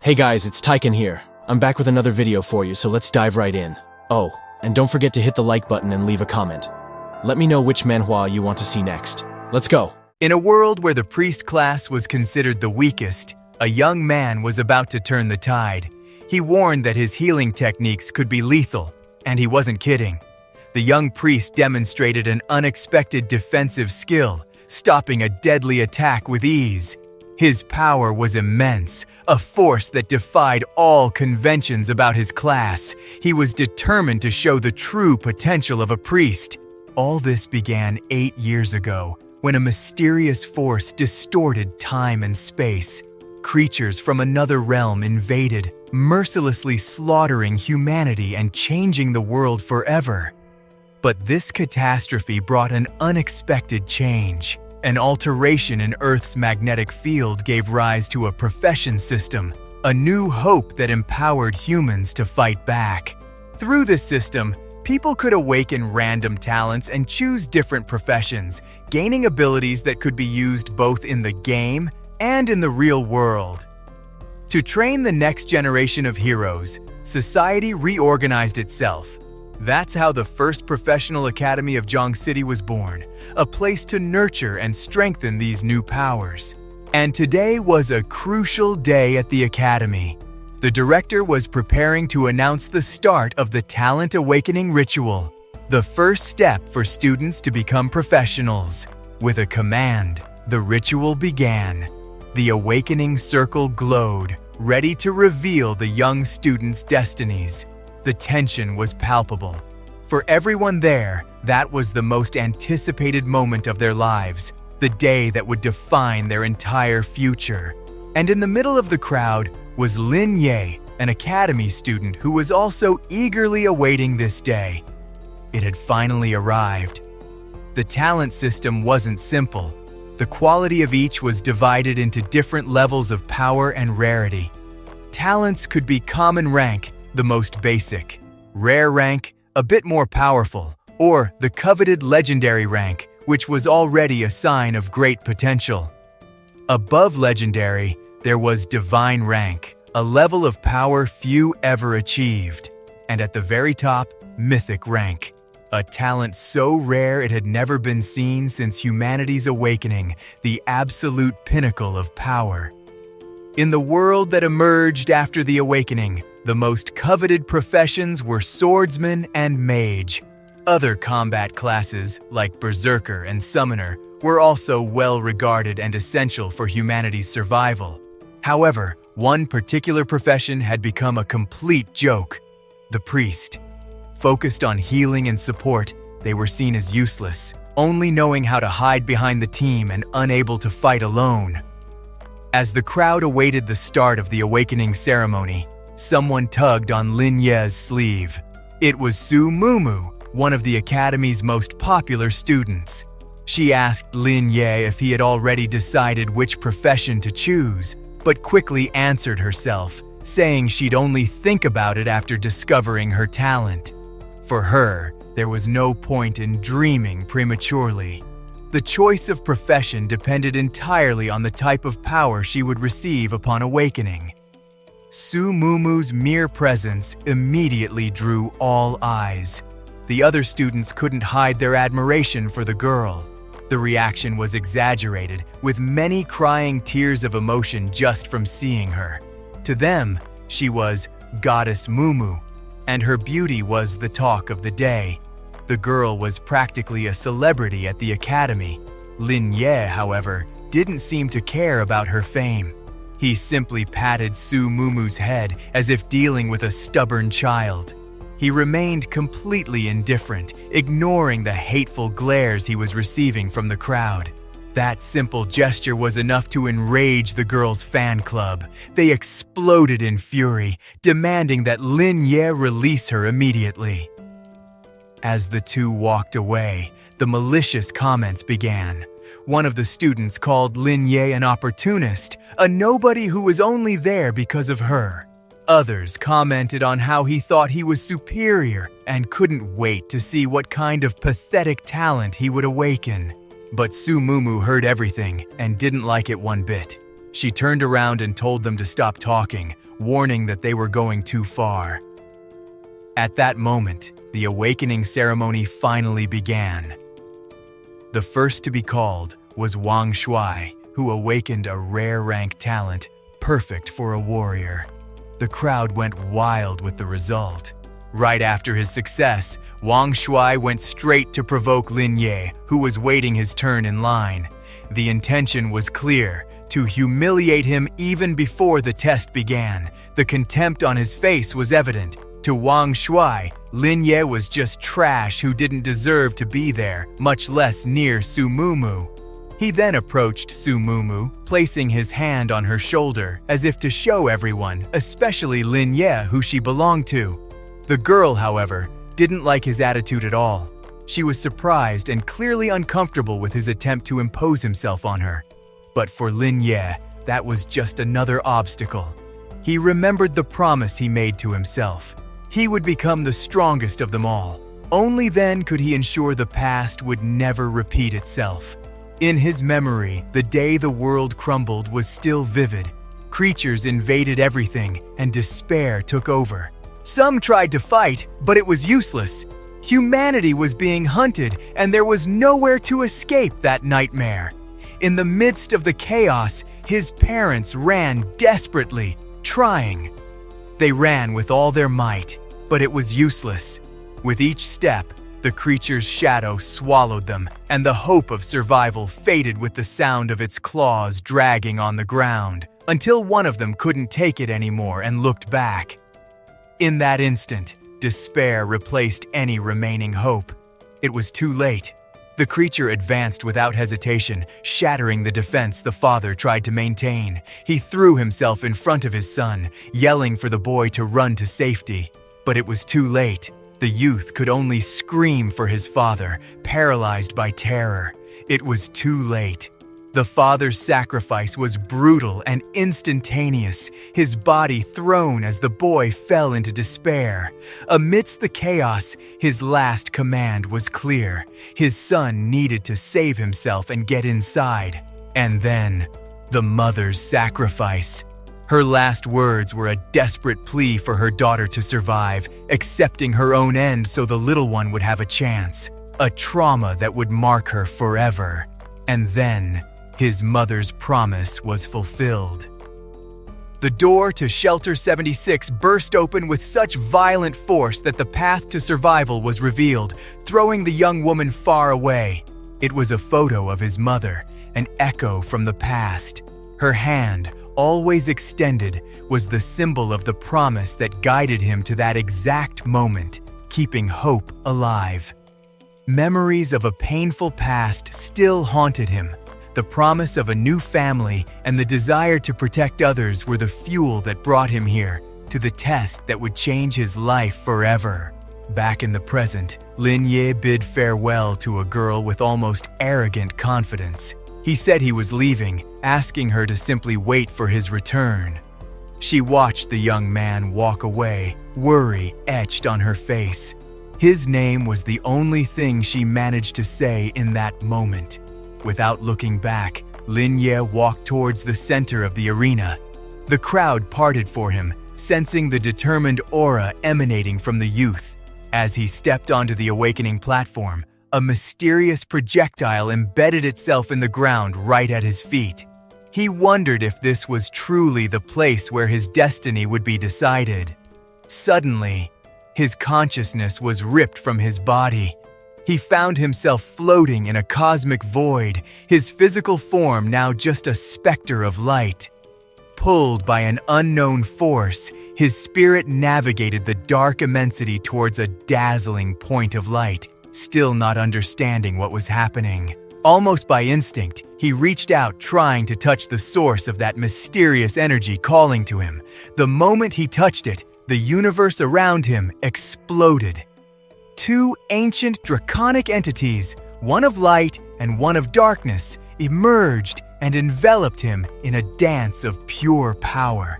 Hey guys, it's Tyken here. I'm back with another video for you, so let's dive right in. Oh, and don't forget to hit the like button and leave a comment. Let me know which manhwa you want to see next. Let's go! In a world where the priest class was considered the weakest, a young man was about to turn the tide. He warned that his healing techniques could be lethal, and he wasn't kidding. The young priest demonstrated an unexpected defensive skill, stopping a deadly attack with ease. His power was immense, a force that defied all conventions about his class. He was determined to show the true potential of a priest. All this began 8 years ago, when a mysterious force distorted time and space. Creatures from another realm invaded, mercilessly slaughtering humanity and changing the world forever. But this catastrophe brought an unexpected change. An alteration in Earth's magnetic field gave rise to a profession system, a new hope that empowered humans to fight back. Through this system, people could awaken random talents and choose different professions, gaining abilities that could be used both in the game and in the real world. To train the next generation of heroes, society reorganized itself. That's how the first professional academy of Zhong City was born, a place to nurture and strengthen these new powers. And today was a crucial day at the academy. The director was preparing to announce the start of the Talent Awakening Ritual, the first step for students to become professionals. With a command, the ritual began. The awakening circle glowed, ready to reveal the young students' destinies. The tension was palpable. For everyone there, that was the most anticipated moment of their lives, the day that would define their entire future. And in the middle of the crowd was Lin Ye, an academy student who was also eagerly awaiting this day. It had finally arrived. The talent system wasn't simple. The quality of each was divided into different levels of power and rarity. Talents could be common rank, the most basic, rare rank, a bit more powerful, or the coveted legendary rank, which was already a sign of great potential. Above legendary, there was divine rank, a level of power few ever achieved. And at the very top, mythic rank, a talent so rare it had never been seen since humanity's awakening, the absolute pinnacle of power. In the world that emerged after the awakening, the most coveted professions were swordsman and mage. Other combat classes, like berserker and summoner, were also well regarded and essential for humanity's survival. However, one particular profession had become a complete joke: the priest. Focused on healing and support, they were seen as useless, only knowing how to hide behind the team and unable to fight alone. As the crowd awaited the start of the awakening ceremony, someone tugged on Lin Ye's sleeve. It was Su Mumu, one of the academy's most popular students. She asked Lin Ye if he had already decided which profession to choose, but quickly answered herself, saying she'd only think about it after discovering her talent. For her, there was no point in dreaming prematurely. The choice of profession depended entirely on the type of power she would receive upon awakening. Su Mumu's mere presence immediately drew all eyes. The other students couldn't hide their admiration for the girl. The reaction was exaggerated, with many crying tears of emotion just from seeing her. To them, she was Goddess Mumu, and her beauty was the talk of the day. The girl was practically a celebrity at the academy. Lin Ye, however, didn't seem to care about her fame. He simply patted Su Mumu's head as if dealing with a stubborn child. He remained completely indifferent, ignoring the hateful glares he was receiving from the crowd. That simple gesture was enough to enrage the girl's fan club. They exploded in fury, demanding that Lin Ye release her immediately. As the two walked away, the malicious comments began. One of the students called Lin Ye an opportunist, a nobody who was only there because of her. Others commented on how he thought he was superior and couldn't wait to see what kind of pathetic talent he would awaken. But Su Mumu heard everything and didn't like it one bit. She turned around and told them to stop talking, warning that they were going too far. At that moment, the awakening ceremony finally began. The first to be called was Wang Shuai, who awakened a rare rank talent, perfect for a warrior. The crowd went wild with the result. Right after his success, Wang Shuai went straight to provoke Lin Ye, who was waiting his turn in line. The intention was clear, to humiliate him even before the test began. The contempt on his face was evident. To Wang Shuai, Lin Ye was just trash who didn't deserve to be there, much less near Su Mumu. He then approached Su Mumu, placing his hand on her shoulder as if to show everyone, especially Lin Ye, who she belonged to. The girl, however, didn't like his attitude at all. She was surprised and clearly uncomfortable with his attempt to impose himself on her. But for Lin Ye, that was just another obstacle. He remembered the promise he made to himself. He would become the strongest of them all. Only then could he ensure the past would never repeat itself. In his memory, the day the world crumbled was still vivid. Creatures invaded everything, and despair took over. Some tried to fight, but it was useless. Humanity was being hunted, and there was nowhere to escape that nightmare. In the midst of the chaos, his parents ran desperately, trying. They ran with all their might, but it was useless. With each step, the creature's shadow swallowed them, and the hope of survival faded with the sound of its claws dragging on the ground, until one of them couldn't take it anymore and looked back. In that instant, despair replaced any remaining hope. It was too late. The creature advanced without hesitation, shattering the defense the father tried to maintain. He threw himself in front of his son, yelling for the boy to run to safety. But it was too late. The youth could only scream for his father, paralyzed by terror. It was too late. The father's sacrifice was brutal and instantaneous, his body thrown as the boy fell into despair. Amidst the chaos, his last command was clear. His son needed to save himself and get inside. And then, the mother's sacrifice. Her last words were a desperate plea for her daughter to survive, accepting her own end so the little one would have a chance. A trauma that would mark her forever. And then, his mother's promise was fulfilled. The door to Shelter 76 burst open with such violent force that the path to survival was revealed, throwing the young woman far away. It was a photo of his mother, an echo from the past. Her hand, always extended, was the symbol of the promise that guided him to that exact moment, keeping hope alive. Memories of a painful past still haunted him. The promise of a new family and the desire to protect others were the fuel that brought him here, to the test that would change his life forever. Back in the present, Lin Ye bid farewell to a girl with almost arrogant confidence. He said he was leaving, asking her to simply wait for his return. She watched the young man walk away, worry etched on her face. His name was the only thing she managed to say in that moment. Without looking back, Lin Ye walked towards the center of the arena. The crowd parted for him, sensing the determined aura emanating from the youth. As he stepped onto the awakening platform, a mysterious projectile embedded itself in the ground right at his feet. He wondered if this was truly the place where his destiny would be decided. Suddenly, his consciousness was ripped from his body. He found himself floating in a cosmic void, his physical form now just a specter of light. Pulled by an unknown force, his spirit navigated the dark immensity towards a dazzling point of light, still not understanding what was happening. Almost by instinct, he reached out, trying to touch the source of that mysterious energy calling to him. The moment he touched it, the universe around him exploded. Two ancient draconic entities, one of light and one of darkness, emerged and enveloped him in a dance of pure power.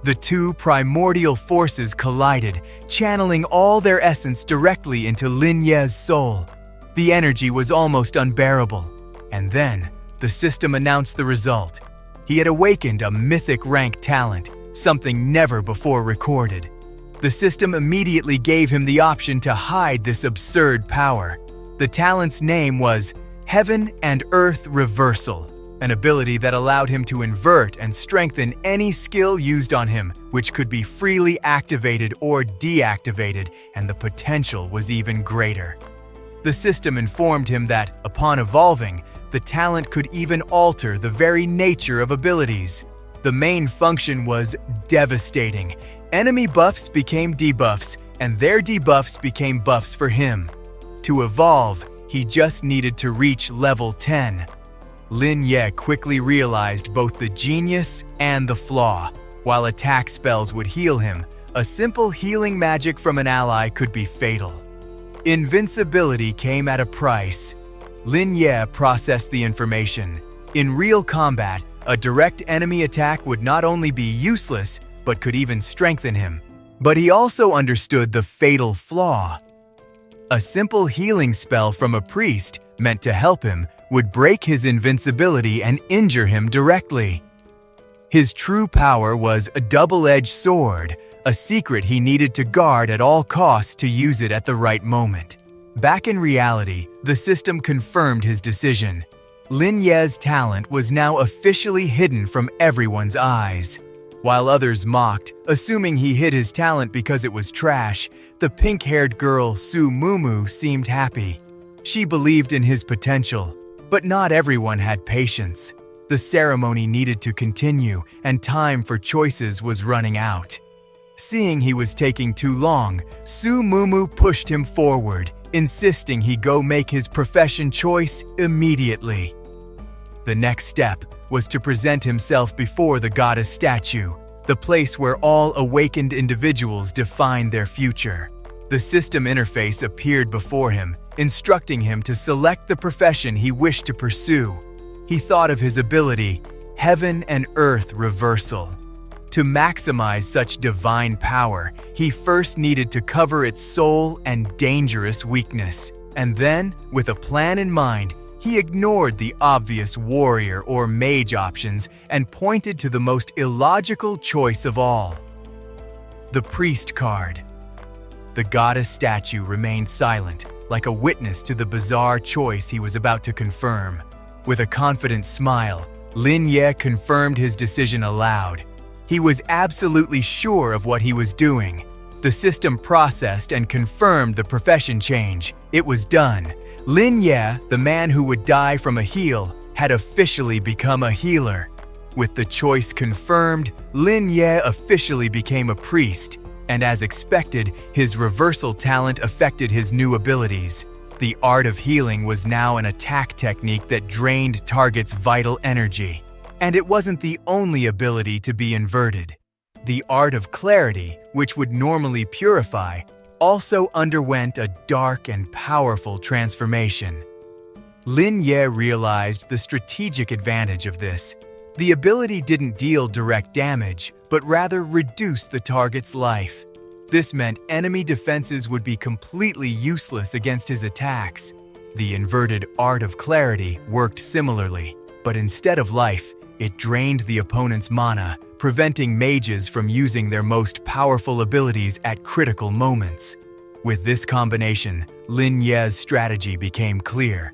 The two primordial forces collided, channeling all their essence directly into Lin Ye's soul. The energy was almost unbearable. And then, the system announced the result. He had awakened a mythic rank talent, something never before recorded. The system immediately gave him the option to hide this absurd power. The talent's name was Heaven and Earth Reversal, an ability that allowed him to invert and strengthen any skill used on him, which could be freely activated or deactivated, and the potential was even greater. The system informed him that, upon evolving, the talent could even alter the very nature of abilities. The main function was devastating. Enemy buffs became debuffs, and their debuffs became buffs for him. To evolve, he just needed to reach level 10. Lin Ye quickly realized both the genius and the flaw. While attack spells would heal him, a simple healing magic from an ally could be fatal. Invincibility came at a price. Lin Ye processed the information. In real combat, a direct enemy attack would not only be useless, but could even strengthen him. But he also understood the fatal flaw. A simple healing spell from a priest, meant to help him, would break his invincibility and injure him directly. His true power was a double-edged sword, a secret he needed to guard at all costs to use it at the right moment. Back in reality, the system confirmed his decision. Lin Ye's talent was now officially hidden from everyone's eyes. While others mocked, assuming he hid his talent because it was trash, the pink-haired girl Su Mumu seemed happy. She believed in his potential, but not everyone had patience. The ceremony needed to continue, and time for choices was running out. Seeing he was taking too long, Su Mumu pushed him forward, insisting he go make his profession choice immediately. The next step was to present himself before the goddess statue, the place where all awakened individuals define their future. The system interface appeared before him, instructing him to select the profession he wished to pursue. He thought of his ability, Heaven and Earth Reversal. To maximize such divine power, he first needed to cover its sole and dangerous weakness. And then, with a plan in mind, he ignored the obvious warrior or mage options and pointed to the most illogical choice of all: the priest card. The goddess statue remained silent, like a witness to the bizarre choice he was about to confirm. With a confident smile, Lin Ye confirmed his decision aloud. He was absolutely sure of what he was doing. The system processed and confirmed the profession change. It was done. Lin Ye, the man who would die from a heal, had officially become a healer. With the choice confirmed, Lin Ye officially became a priest, and as expected, his reversal talent affected his new abilities. The art of healing was now an attack technique that drained targets' vital energy. And it wasn't the only ability to be inverted. The art of clarity, which would normally purify, also underwent a dark and powerful transformation. Lin Ye realized the strategic advantage of this. The ability didn't deal direct damage, but rather reduce the target's life. This meant enemy defenses would be completely useless against his attacks. The inverted art of clarity worked similarly, but instead of life, it drained the opponent's mana, preventing mages from using their most powerful abilities at critical moments. With this combination, Lin Ye's strategy became clear.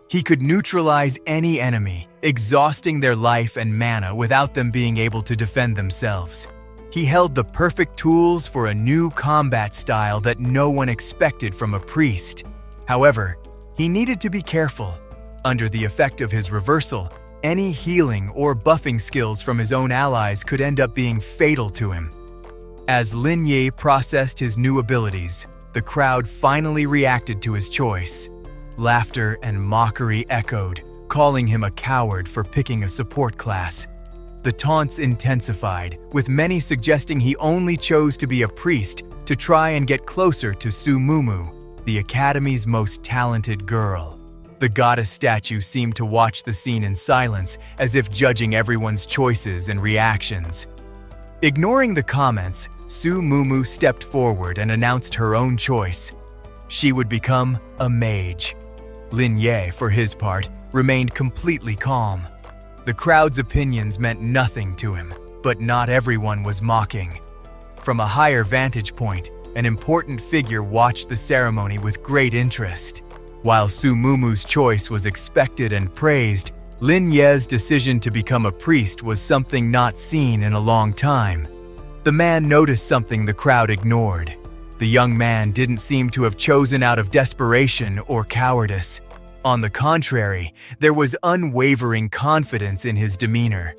He could neutralize any enemy, exhausting their life and mana without them being able to defend themselves. He held the perfect tools for a new combat style that no one expected from a priest. However, he needed to be careful. Under the effect of his reversal, any healing or buffing skills from his own allies could end up being fatal to him. As Lin Ye processed his new abilities, the crowd finally reacted to his choice. Laughter and mockery echoed, calling him a coward for picking a support class. The taunts intensified, with many suggesting he only chose to be a priest to try and get closer to Su Mumu, the academy's most talented girl. The goddess statue seemed to watch the scene in silence, as if judging everyone's choices and reactions. Ignoring the comments, Su Mumu stepped forward and announced her own choice. She would become a mage. Lin Ye, for his part, remained completely calm. The crowd's opinions meant nothing to him, but not everyone was mocking. From a higher vantage point, an important figure watched the ceremony with great interest. While Su Mumu's choice was expected and praised, Lin Ye's decision to become a priest was something not seen in a long time. The man noticed something the crowd ignored. The young man didn't seem to have chosen out of desperation or cowardice. On the contrary, there was unwavering confidence in his demeanor.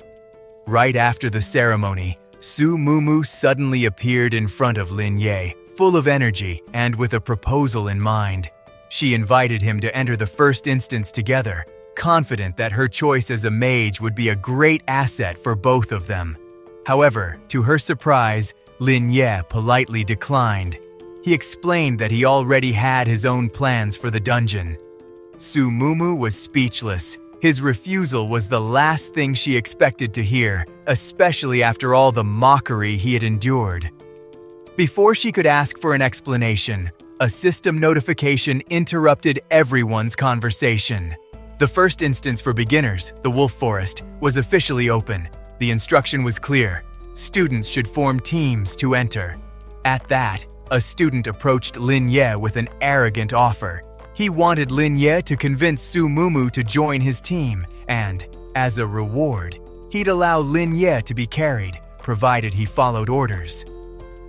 Right after the ceremony, Su Mumu suddenly appeared in front of Lin Ye, full of energy and with a proposal in mind. She invited him to enter the first instance together, confident that her choice as a mage would be a great asset for both of them. However, to her surprise, Lin Ye politely declined. He explained that he already had his own plans for the dungeon. Su Mumu was speechless. His refusal was the last thing she expected to hear, especially after all the mockery he had endured. Before she could ask for an explanation, a system notification interrupted everyone's conversation. The first instance for beginners, the Wolf Forest, was officially open. The instruction was clear. Students should form teams to enter. At that, a student approached Lin Ye with an arrogant offer. He wanted Lin Ye to convince Su Mumu to join his team, and, as a reward, he'd allow Lin Ye to be carried, provided he followed orders.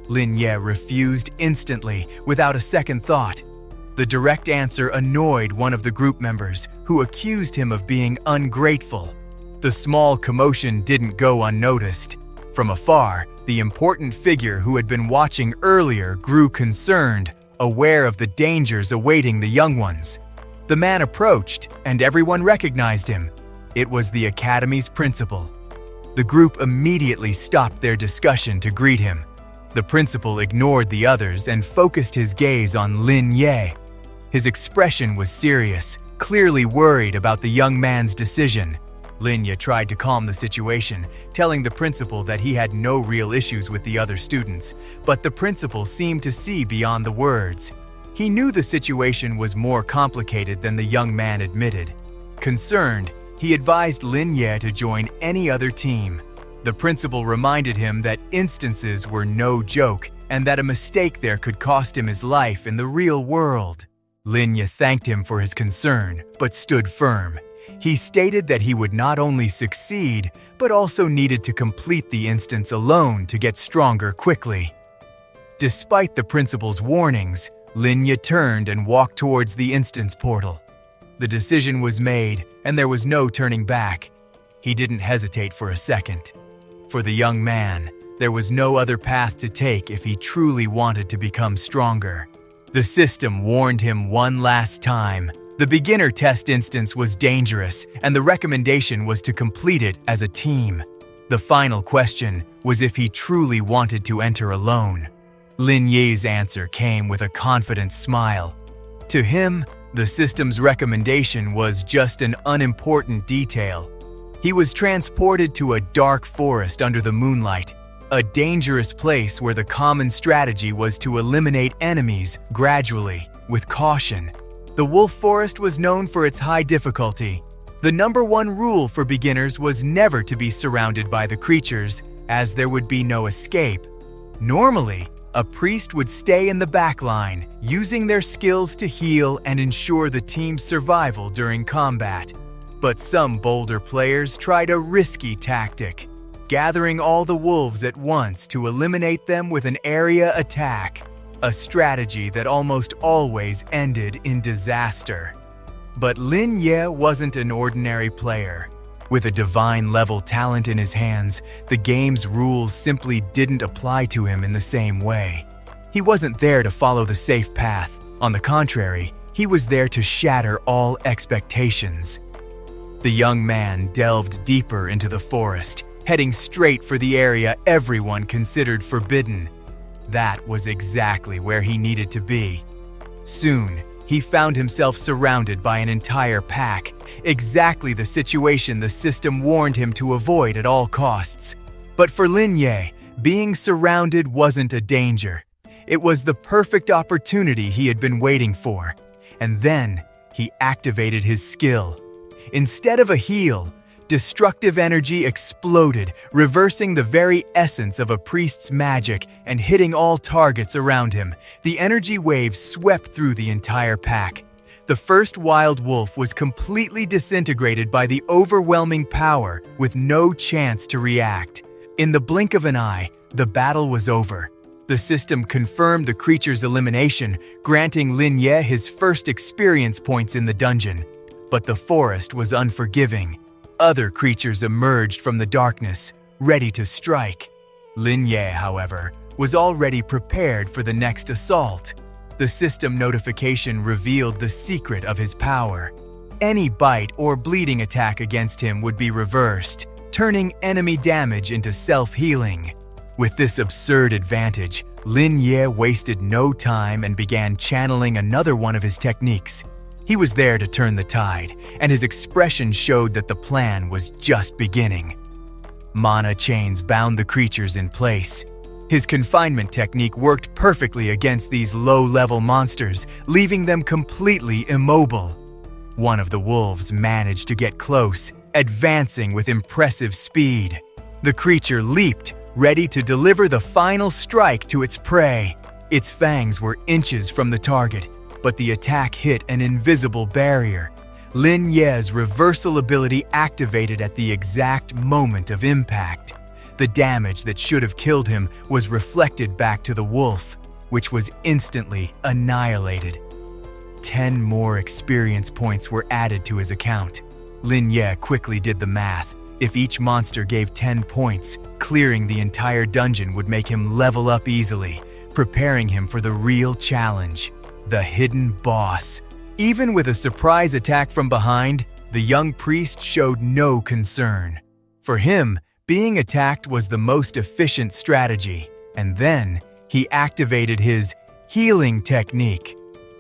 Lin Ye refused instantly, without a second thought. The direct answer annoyed one of the group members, who accused him of being ungrateful. The small commotion didn't go unnoticed. From afar, the important figure who had been watching earlier grew concerned, aware of the dangers awaiting the young ones. The man approached, and everyone recognized him. It was the academy's principal. The group immediately stopped their discussion to greet him. The principal ignored the others and focused his gaze on Lin Ye. His expression was serious, clearly worried about the young man's decision. Lin Ye tried to calm the situation, telling the principal that he had no real issues with the other students, but the principal seemed to see beyond the words. He knew the situation was more complicated than the young man admitted. Concerned, he advised Lin Ye to join any other team. The principal reminded him that instances were no joke and that a mistake there could cost him his life in the real world. Lin Ye thanked him for his concern, but stood firm. He stated that he would not only succeed, but also needed to complete the instance alone to get stronger quickly. Despite the principal's warnings, Lin Ye turned and walked towards the instance portal. The decision was made, and there was no turning back. He didn't hesitate for a second. For the young man, there was no other path to take if he truly wanted to become stronger. The system warned him one last time. The beginner test instance was dangerous, and the recommendation was to complete it as a team. The final question was if he truly wanted to enter alone. Lin Ye's answer came with a confident smile. To him, the system's recommendation was just an unimportant detail. He was transported to a dark forest under the moonlight, a dangerous place where the common strategy was to eliminate enemies gradually, with caution. The Wolf Forest was known for its high difficulty. The number one rule for beginners was never to be surrounded by the creatures, as there would be no escape. Normally, a priest would stay in the back line, using their skills to heal and ensure the team's survival during combat. But some bolder players tried a risky tactic, gathering all the wolves at once to eliminate them with an area attack, a strategy that almost always ended in disaster. But Lin Ye wasn't an ordinary player. With a divine-level talent in his hands, the game's rules simply didn't apply to him in the same way. He wasn't there to follow the safe path. On the contrary, he was there to shatter all expectations. The young man delved deeper into the forest, heading straight for the area everyone considered forbidden. That was exactly where he needed to be. Soon, he found himself surrounded by an entire pack, exactly the situation the system warned him to avoid at all costs. But for Lin Ye, being surrounded wasn't a danger. It was the perfect opportunity he had been waiting for. And then, he activated his skill. Instead of a heal, destructive energy exploded, reversing the very essence of a priest's magic and hitting all targets around him. The energy wave swept through the entire pack. The first wild wolf was completely disintegrated by the overwhelming power, with no chance to react. In the blink of an eye, the battle was over. The system confirmed the creature's elimination, granting Lin Ye his first experience points in the dungeon. But the forest was unforgiving. Other creatures emerged from the darkness, ready to strike. Lin Ye, however, was already prepared for the next assault. The system notification revealed the secret of his power. Any bite or bleeding attack against him would be reversed, turning enemy damage into self-healing. With this absurd advantage, Lin Ye wasted no time and began channeling another one of his techniques. He was there to turn the tide, and his expression showed that the plan was just beginning. Mana chains bound the creatures in place. His confinement technique worked perfectly against these low-level monsters, leaving them completely immobile. One of the wolves managed to get close, advancing with impressive speed. The creature leaped, ready to deliver the final strike to its prey. Its fangs were inches from the target, but the attack hit an invisible barrier. Lin Ye's reversal ability activated at the exact moment of impact. The damage that should have killed him was reflected back to the wolf, which was instantly annihilated. 10 more experience points were added to his account. Lin Ye quickly did the math. If each monster gave 10 points, clearing the entire dungeon would make him level up easily, preparing him for the real challenge, the hidden boss. Even with a surprise attack from behind, the young priest showed no concern. For him, being attacked was the most efficient strategy, and then he activated his healing technique.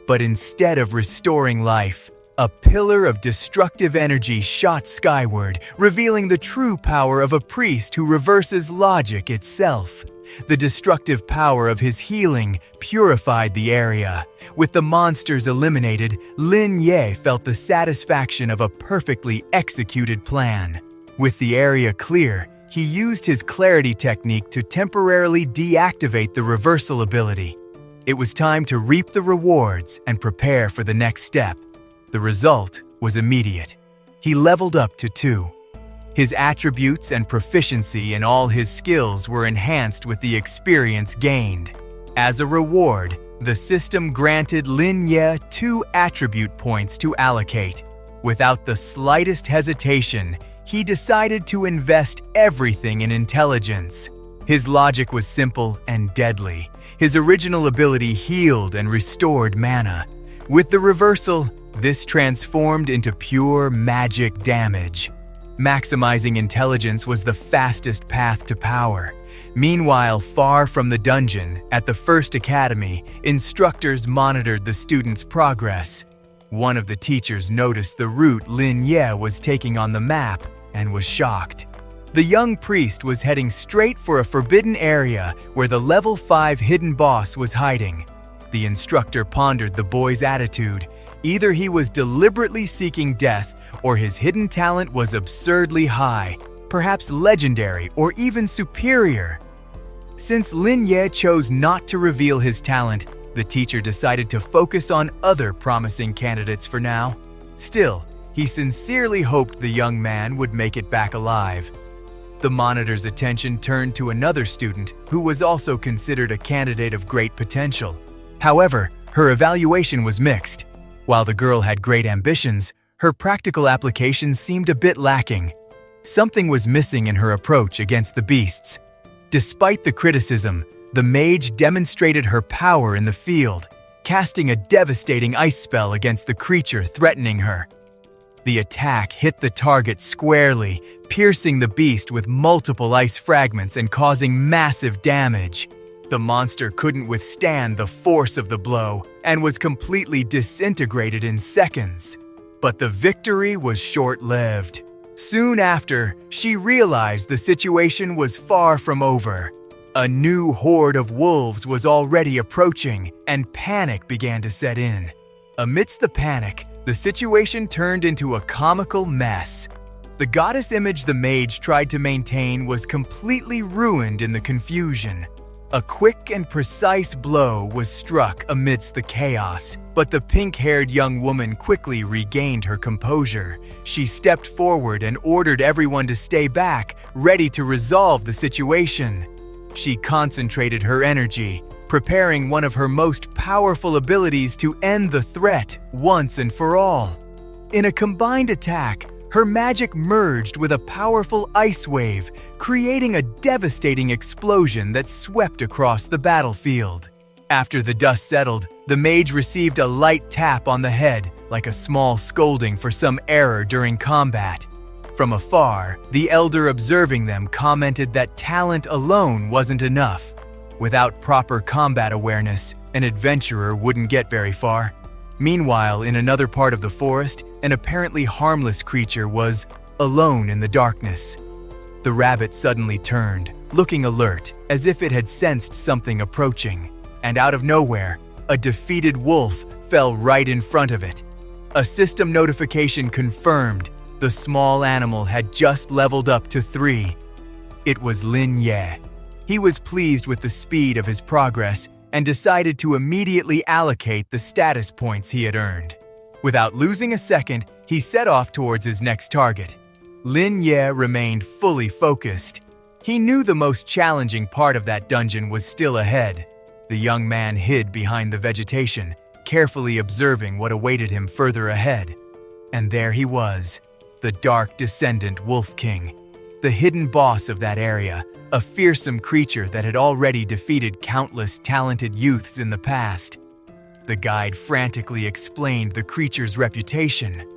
But instead of restoring life, a pillar of destructive energy shot skyward, revealing the true power of a priest who reverses logic itself. The destructive power of his healing purified the area. With the monsters eliminated, Lin Ye felt the satisfaction of a perfectly executed plan. With the area clear, he used his clarity technique to temporarily deactivate the reversal ability. It was time to reap the rewards and prepare for the next step. The result was immediate. He leveled up to 2. His attributes and proficiency in all his skills were enhanced with the experience gained. As a reward, the system granted Lin Ye 2 attribute points to allocate. Without the slightest hesitation, he decided to invest everything in intelligence. His logic was simple and deadly. His original ability healed and restored mana. With the reversal, this transformed into pure magic damage. Maximizing intelligence was the fastest path to power. Meanwhile, far from the dungeon, at the first academy, instructors monitored the students' progress. One of the teachers noticed the route Lin Ye was taking on the map and was shocked. The young priest was heading straight for a forbidden area where the level 5 hidden boss was hiding. The instructor pondered the boy's attitude. Either he was deliberately seeking death, or his hidden talent was absurdly high, perhaps legendary or even superior. Since Lin Ye chose not to reveal his talent, the teacher decided to focus on other promising candidates for now. Still, he sincerely hoped the young man would make it back alive. The monitor's attention turned to another student who was also considered a candidate of great potential. However, her evaluation was mixed. While the girl had great ambitions, her practical application seemed a bit lacking. Something was missing in her approach against the beasts. Despite the criticism, the mage demonstrated her power in the field, casting a devastating ice spell against the creature threatening her. The attack hit the target squarely, piercing the beast with multiple ice fragments and causing massive damage. The monster couldn't withstand the force of the blow and was completely disintegrated in seconds. But the victory was short-lived. Soon after, she realized the situation was far from over. A new horde of wolves was already approaching, and panic began to set in. Amidst the panic, the situation turned into a comical mess. The goddess image the mage tried to maintain was completely ruined in the confusion. A quick and precise blow was struck amidst the chaos, but the pink-haired young woman quickly regained her composure. She stepped forward and ordered everyone to stay back, ready to resolve the situation. She concentrated her energy, preparing one of her most powerful abilities to end the threat once and for all. In a combined attack, her magic merged with a powerful ice wave, creating a devastating explosion that swept across the battlefield. After the dust settled, the mage received a light tap on the head, like a small scolding for some error during combat. From afar, the elder observing them commented that talent alone wasn't enough. Without proper combat awareness, an adventurer wouldn't get very far. Meanwhile, in another part of the forest, an apparently harmless creature was alone in the darkness. The rabbit suddenly turned, looking alert, as if it had sensed something approaching. And out of nowhere, a defeated wolf fell right in front of it. A system notification confirmed the small animal had just leveled up to 3. It was Lin Ye. He was pleased with the speed of his progress and decided to immediately allocate the status points he had earned. Without losing a second, he set off towards his next target. Lin Ye remained fully focused. He knew the most challenging part of that dungeon was still ahead. The young man hid behind the vegetation, carefully observing what awaited him further ahead. And there he was, the dark descendant Wolf King, the hidden boss of that area, a fearsome creature that had already defeated countless talented youths in the past. The guide frantically explained the creature's reputation.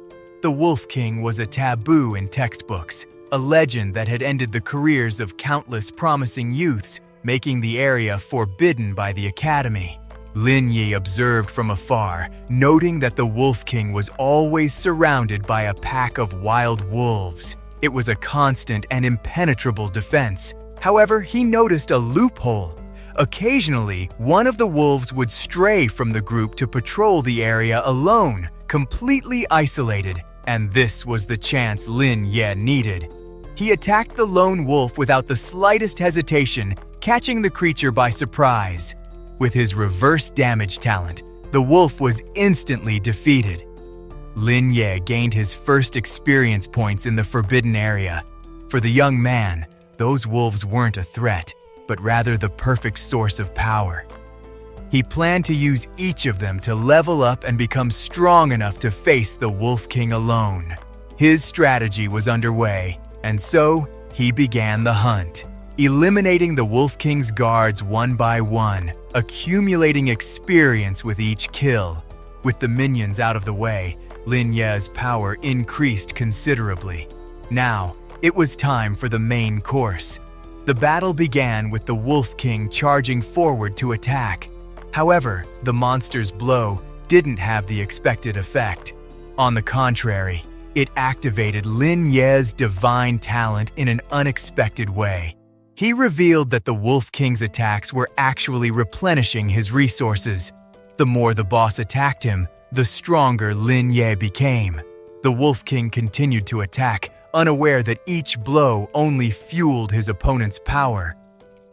The Wolf King was a taboo in textbooks, a legend that had ended the careers of countless promising youths, making the area forbidden by the academy. Lin Ye observed from afar, noting that the Wolf King was always surrounded by a pack of wild wolves. It was a constant and impenetrable defense. However, he noticed a loophole. Occasionally, one of the wolves would stray from the group to patrol the area alone, completely isolated, and this was the chance Lin Ye needed. He attacked the lone wolf without the slightest hesitation, catching the creature by surprise. With his reverse damage talent, the wolf was instantly defeated. Lin Ye gained his first experience points in the forbidden area. For the young man, those wolves weren't a threat, but rather the perfect source of power. He planned to use each of them to level up and become strong enough to face the Wolf King alone. His strategy was underway, and so he began the hunt, eliminating the Wolf King's guards one by one, accumulating experience with each kill. With the minions out of the way, Lin Ye's power increased considerably. Now, it was time for the main course. The battle began with the Wolf King charging forward to attack. However, the monster's blow didn't have the expected effect. On the contrary, it activated Lin Ye's divine talent in an unexpected way. He revealed that the Wolf King's attacks were actually replenishing his resources. The more the boss attacked him, the stronger Lin Ye became. The Wolf King continued to attack, unaware that each blow only fueled his opponent's power.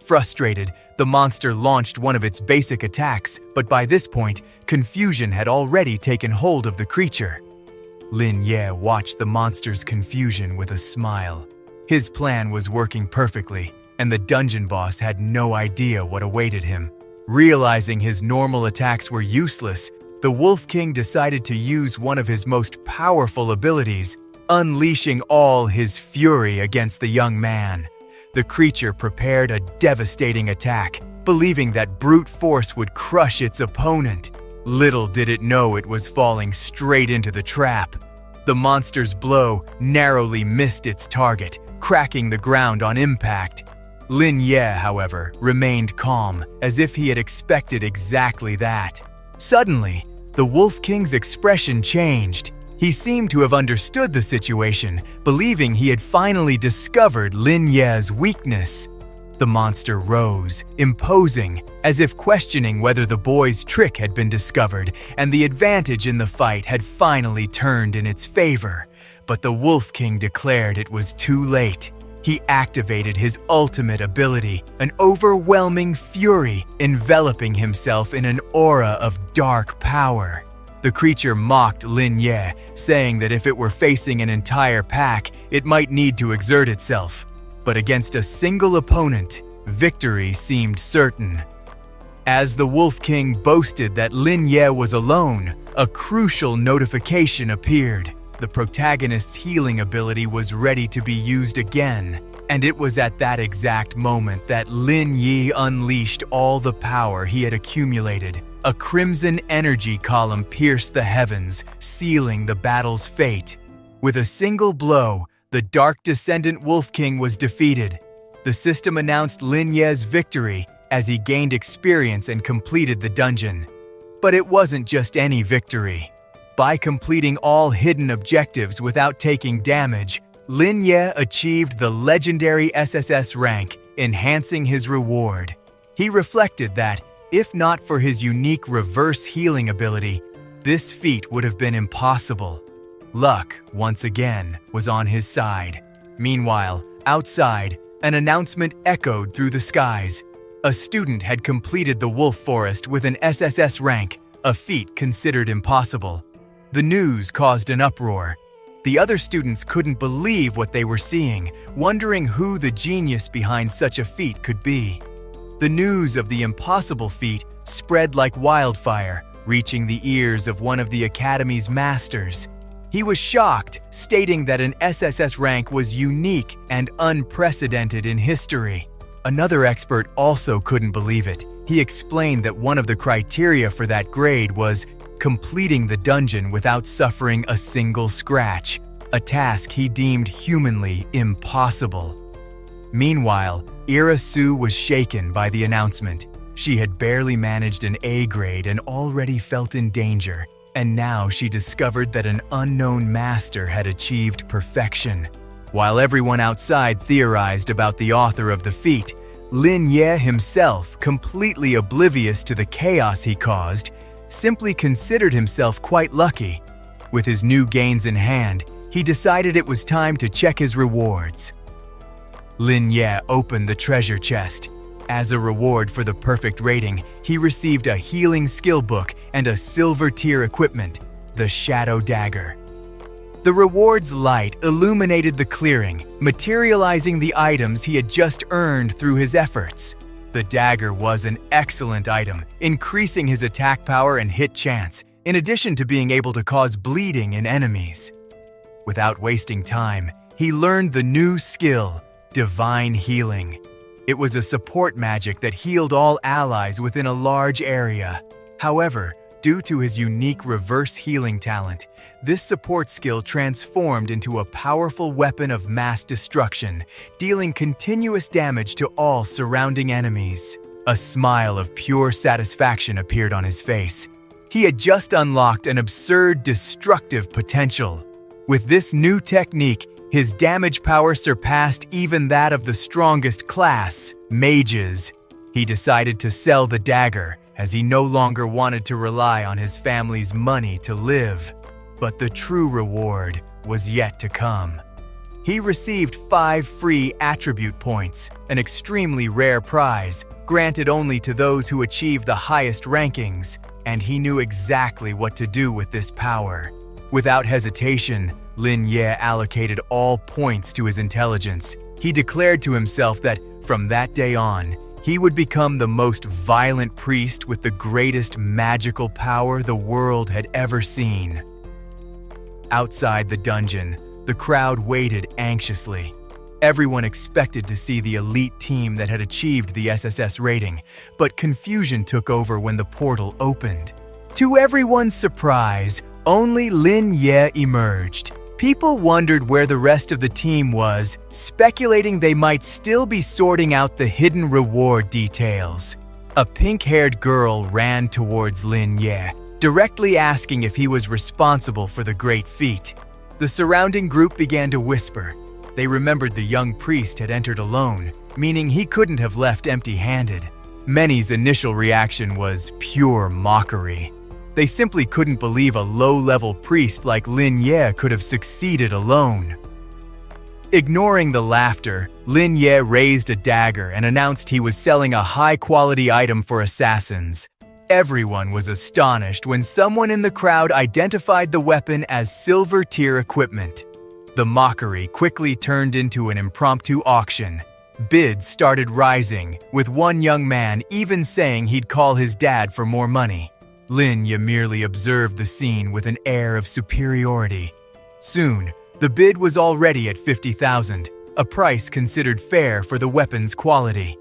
Frustrated, the monster launched one of its basic attacks, but by this point, confusion had already taken hold of the creature. Lin Ye watched the monster's confusion with a smile. His plan was working perfectly, and the dungeon boss had no idea what awaited him. Realizing his normal attacks were useless, the Wolf King decided to use one of his most powerful abilities, unleashing all his fury against the young man. The creature prepared a devastating attack, believing that brute force would crush its opponent. Little did it know it was falling straight into the trap. The monster's blow narrowly missed its target, cracking the ground on impact. Lin Ye, however, remained calm, as if he had expected exactly that. Suddenly, the Wolf King's expression changed. He seemed to have understood the situation, believing he had finally discovered Lin Ye's weakness. The monster rose, imposing, as if questioning whether the boy's trick had been discovered and the advantage in the fight had finally turned in its favor. But the Wolf King declared it was too late. He activated his ultimate ability, an overwhelming fury, enveloping himself in an aura of dark power. The creature mocked Lin Ye, saying that if it were facing an entire pack, it might need to exert itself. But against a single opponent, victory seemed certain. As the Wolf King boasted that Lin Ye was alone, a crucial notification appeared. The protagonist's healing ability was ready to be used again, and it was at that exact moment that Lin Ye unleashed all the power he had accumulated. A crimson energy column pierced the heavens, sealing the battle's fate. With a single blow, the Dark Descendant Wolf King was defeated. The system announced Lin Ye's victory as he gained experience and completed the dungeon. But it wasn't just any victory. By completing all hidden objectives without taking damage, Lin Ye achieved the legendary SSS rank, enhancing his reward. He reflected that, if not for his unique reverse healing ability, this feat would have been impossible. Luck, once again, was on his side. Meanwhile, outside, an announcement echoed through the skies. A student had completed the Wolf Forest with an SSS rank, a feat considered impossible. The news caused an uproar. The other students couldn't believe what they were seeing, wondering who the genius behind such a feat could be. The news of the impossible feat spread like wildfire, reaching the ears of one of the Academy's masters. He was shocked, stating that an SSS rank was unique and unprecedented in history. Another expert also couldn't believe it. He explained that one of the criteria for that grade was completing the dungeon without suffering a single scratch, a task he deemed humanly impossible. Meanwhile, Ira Su was shaken by the announcement. She had barely managed an A grade and already felt in danger, and now she discovered that an unknown master had achieved perfection. While everyone outside theorized about the author of the feat, Lin Ye himself, completely oblivious to the chaos he caused, simply considered himself quite lucky. With his new gains in hand, he decided it was time to check his rewards. Lin Ye opened the treasure chest. As a reward for the perfect rating, he received a healing skill book and a silver tier equipment, the Shadow Dagger. The reward's light illuminated the clearing, materializing the items he had just earned through his efforts. The dagger was an excellent item, increasing his attack power and hit chance, in addition to being able to cause bleeding in enemies. Without wasting time, he learned the new skill, Divine Healing. It was a support magic that healed all allies within a large area. However, due to his unique reverse healing talent, this support skill transformed into a powerful weapon of mass destruction, dealing continuous damage to all surrounding enemies. A smile of pure satisfaction appeared on his face. He had just unlocked an absurd destructive potential. With this new technique, his damage power surpassed even that of the strongest class, mages. He decided to sell the dagger, as he no longer wanted to rely on his family's money to live. But the true reward was yet to come. He received 5 free attribute points, an extremely rare prize, granted only to those who achieve the highest rankings, and he knew exactly what to do with this power. Without hesitation, Lin Ye allocated all points to his intelligence. He declared to himself that, from that day on, he would become the most violent priest with the greatest magical power the world had ever seen. Outside the dungeon, the crowd waited anxiously. Everyone expected to see the elite team that had achieved the SSS rating, but confusion took over when the portal opened. To everyone's surprise, only Lin Ye emerged. People wondered where the rest of the team was, speculating they might still be sorting out the hidden reward details. A pink-haired girl ran towards Lin Ye, directly asking if he was responsible for the great feat. The surrounding group began to whisper. They remembered the young priest had entered alone, meaning he couldn't have left empty-handed. Many's initial reaction was pure mockery. They simply couldn't believe a low-level priest like Lin Ye could have succeeded alone. Ignoring the laughter, Lin Ye raised a dagger and announced he was selling a high-quality item for assassins. Everyone was astonished when someone in the crowd identified the weapon as silver-tier equipment. The mockery quickly turned into an impromptu auction. Bids started rising, with one young man even saying he'd call his dad for more money. Lin Ye merely observed the scene with an air of superiority. Soon, the bid was already at 50,000, a price considered fair for the weapon's quality.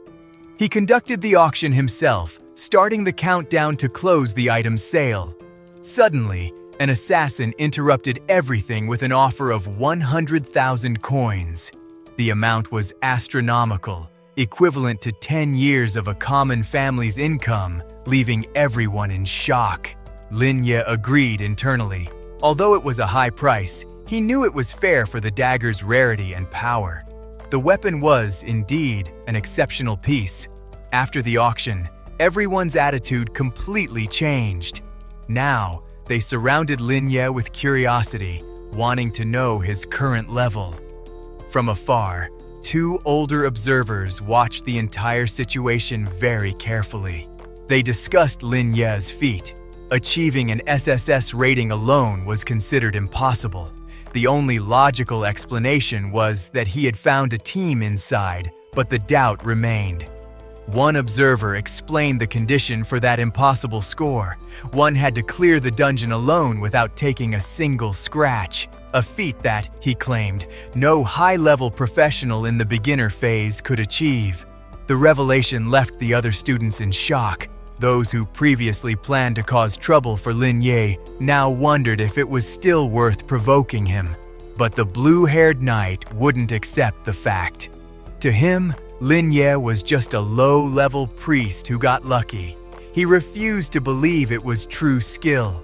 He conducted the auction himself, starting the countdown to close the item's sale. Suddenly, an assassin interrupted everything with an offer of 100,000 coins. The amount was astronomical, equivalent to 10 years of a common family's income, leaving everyone in shock. Lin Ye agreed internally. Although it was a high price, he knew it was fair for the dagger's rarity and power. The weapon was, indeed, an exceptional piece. After the auction, everyone's attitude completely changed. Now, they surrounded Lin Ye with curiosity, wanting to know his current level. From afar, two older observers watched the entire situation very carefully. They discussed Lin Ye's feat. Achieving an SSS rating alone was considered impossible. The only logical explanation was that he had found a team inside, but the doubt remained. One observer explained the condition for that impossible score. One had to clear the dungeon alone without taking a single scratch, a feat that, he claimed, no high-level professional in the beginner phase could achieve. The revelation left the other students in shock. Those who previously planned to cause trouble for Lin Ye now wondered if it was still worth provoking him. But the blue-haired knight wouldn't accept the fact. To him, Lin Ye was just a low-level priest who got lucky. He refused to believe it was true skill.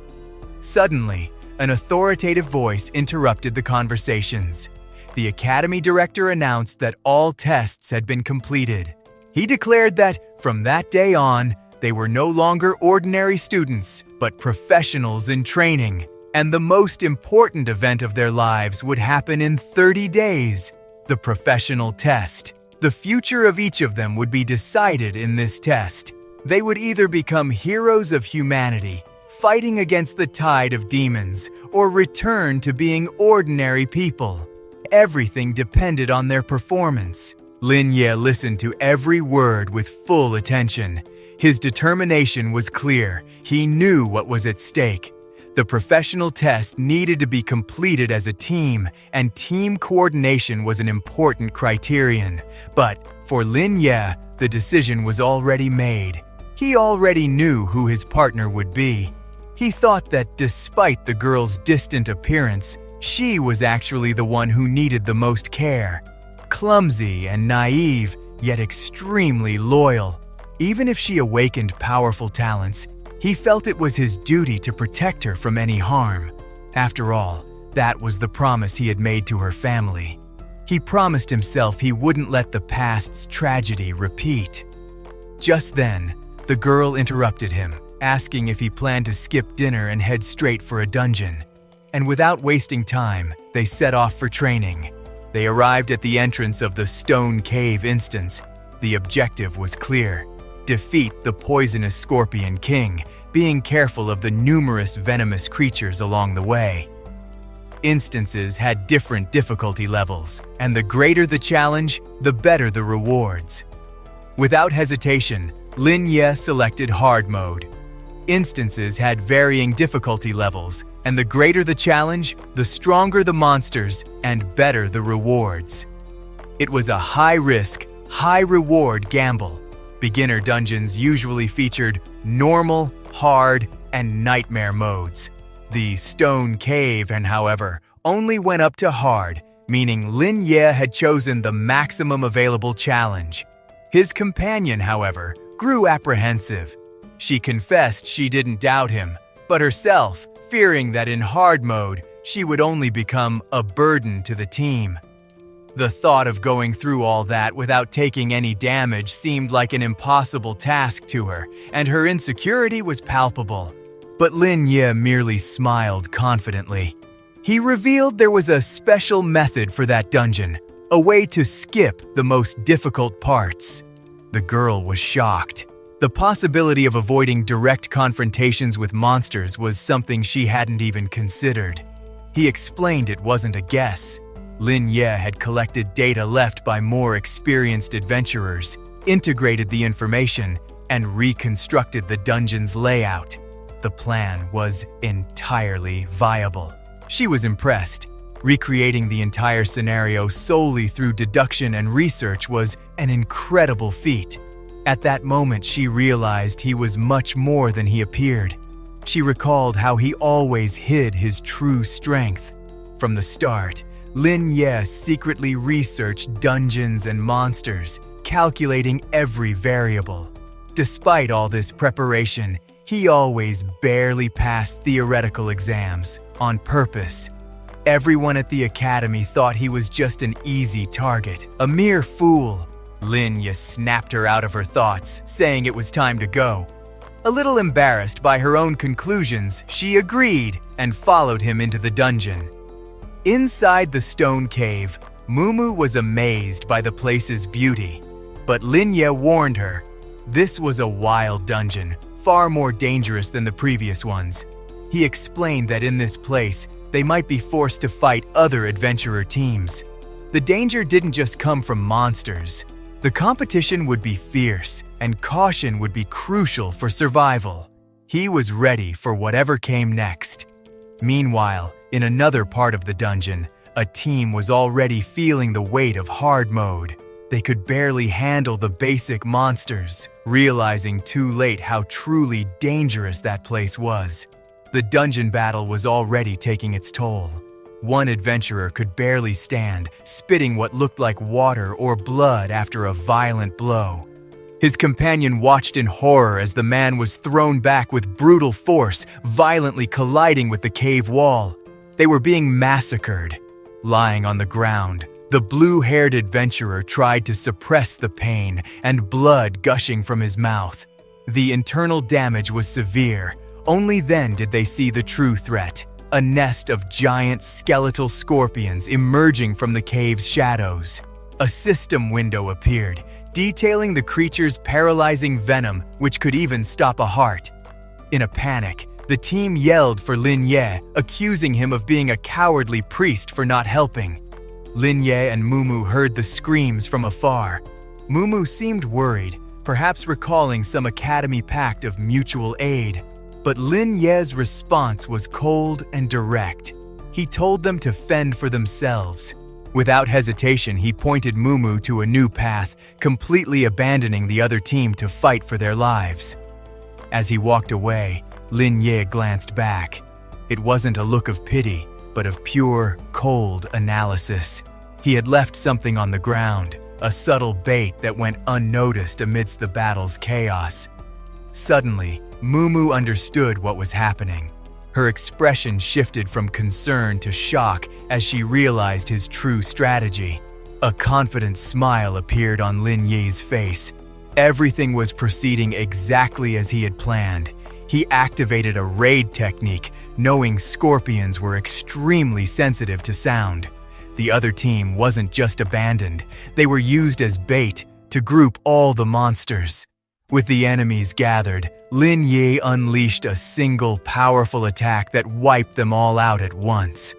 Suddenly, an authoritative voice interrupted the conversations. The academy director announced that all tests had been completed. He declared that, from that day on, they were no longer ordinary students, but professionals in training. And the most important event of their lives would happen in 30 days, the professional test. The future of each of them would be decided in this test. They would either become heroes of humanity, fighting against the tide of demons, or return to being ordinary people. Everything depended on their performance. Lin Ye listened to every word with full attention. His determination was clear. He knew what was at stake. The professional test needed to be completed as a team, and team coordination was an important criterion. But for Lin Ye, the decision was already made. He already knew who his partner would be. He thought that despite the girl's distant appearance, she was actually the one who needed the most care. Clumsy and naive, yet extremely loyal. Even if she awakened powerful talents, he felt it was his duty to protect her from any harm. After all, that was the promise he had made to her family. He promised himself he wouldn't let the past's tragedy repeat. Just then, the girl interrupted him, asking if he planned to skip dinner and head straight for a dungeon. And without wasting time, they set off for training. They arrived at the entrance of the Stone Cave instance. The objective was clear: defeat the poisonous Scorpion King, being careful of the numerous venomous creatures along the way. Instances had different difficulty levels, and the greater the challenge, the better the rewards. Without hesitation, Lin Ye selected hard mode. Instances had varying difficulty levels, and the greater the challenge, the stronger the monsters, and better the rewards. It was a high-risk, high-reward gamble. Beginner dungeons usually featured normal, hard, and nightmare modes. The Stone Cave, however, only went up to hard, meaning Lin Ye had chosen the maximum available challenge. His companion, however, grew apprehensive. She confessed she didn't doubt him, but herself, fearing that in hard mode, she would only become a burden to the team. The thought of going through all that without taking any damage seemed like an impossible task to her, and her insecurity was palpable. But Lin Ye merely smiled confidently. He revealed there was a special method for that dungeon, a way to skip the most difficult parts. The girl was shocked. The possibility of avoiding direct confrontations with monsters was something she hadn't even considered. He explained it wasn't a guess. Lin Ye had collected data left by more experienced adventurers, integrated the information, and reconstructed the dungeon's layout. The plan was entirely viable. She was impressed. Recreating the entire scenario solely through deduction and research was an incredible feat. At that moment, she realized he was much more than he appeared. She recalled how he always hid his true strength. From the start, Lin Ye secretly researched dungeons and monsters, calculating every variable. Despite all this preparation, he always barely passed theoretical exams, on purpose. Everyone at the academy thought he was just an easy target, a mere fool. Lin Ye snapped her out of her thoughts, saying it was time to go. A little embarrassed by her own conclusions, she agreed and followed him into the dungeon. Inside the stone cave, Mumu was amazed by the place's beauty. But Lin Ye warned her, this was a wild dungeon, far more dangerous than the previous ones. He explained that in this place, they might be forced to fight other adventurer teams. The danger didn't just come from monsters. The competition would be fierce, and caution would be crucial for survival. He was ready for whatever came next. Meanwhile, in another part of the dungeon, a team was already feeling the weight of hard mode. They could barely handle the basic monsters, realizing too late how truly dangerous that place was. The dungeon battle was already taking its toll. One adventurer could barely stand, spitting what looked like water or blood after a violent blow. His companion watched in horror as the man was thrown back with brutal force, violently colliding with the cave wall. They were being massacred. Lying on the ground, the blue-haired adventurer tried to suppress the pain and blood gushing from his mouth. The internal damage was severe. Only then did they see the true threat, a nest of giant skeletal scorpions emerging from the cave's shadows. A system window appeared, detailing the creature's paralyzing venom, which could even stop a heart. In a panic, the team yelled for Lin Ye, accusing him of being a cowardly priest for not helping. Lin Ye and Mumu heard the screams from afar. Mumu seemed worried, perhaps recalling some academy pact of mutual aid. But Lin Ye's response was cold and direct. He told them to fend for themselves. Without hesitation, he pointed Mumu to a new path, completely abandoning the other team to fight for their lives. As he walked away, Lin Ye glanced back. It wasn't a look of pity, but of pure, cold analysis. He had left something on the ground, a subtle bait that went unnoticed amidst the battle's chaos. Suddenly, Mumu understood what was happening. Her expression shifted from concern to shock as she realized his true strategy. A confident smile appeared on Lin Ye's face. Everything was proceeding exactly as he had planned. He activated a raid technique, knowing scorpions were extremely sensitive to sound. The other team wasn't just abandoned, they were used as bait to group all the monsters. With the enemies gathered, Lin Ye unleashed a single powerful attack that wiped them all out at once.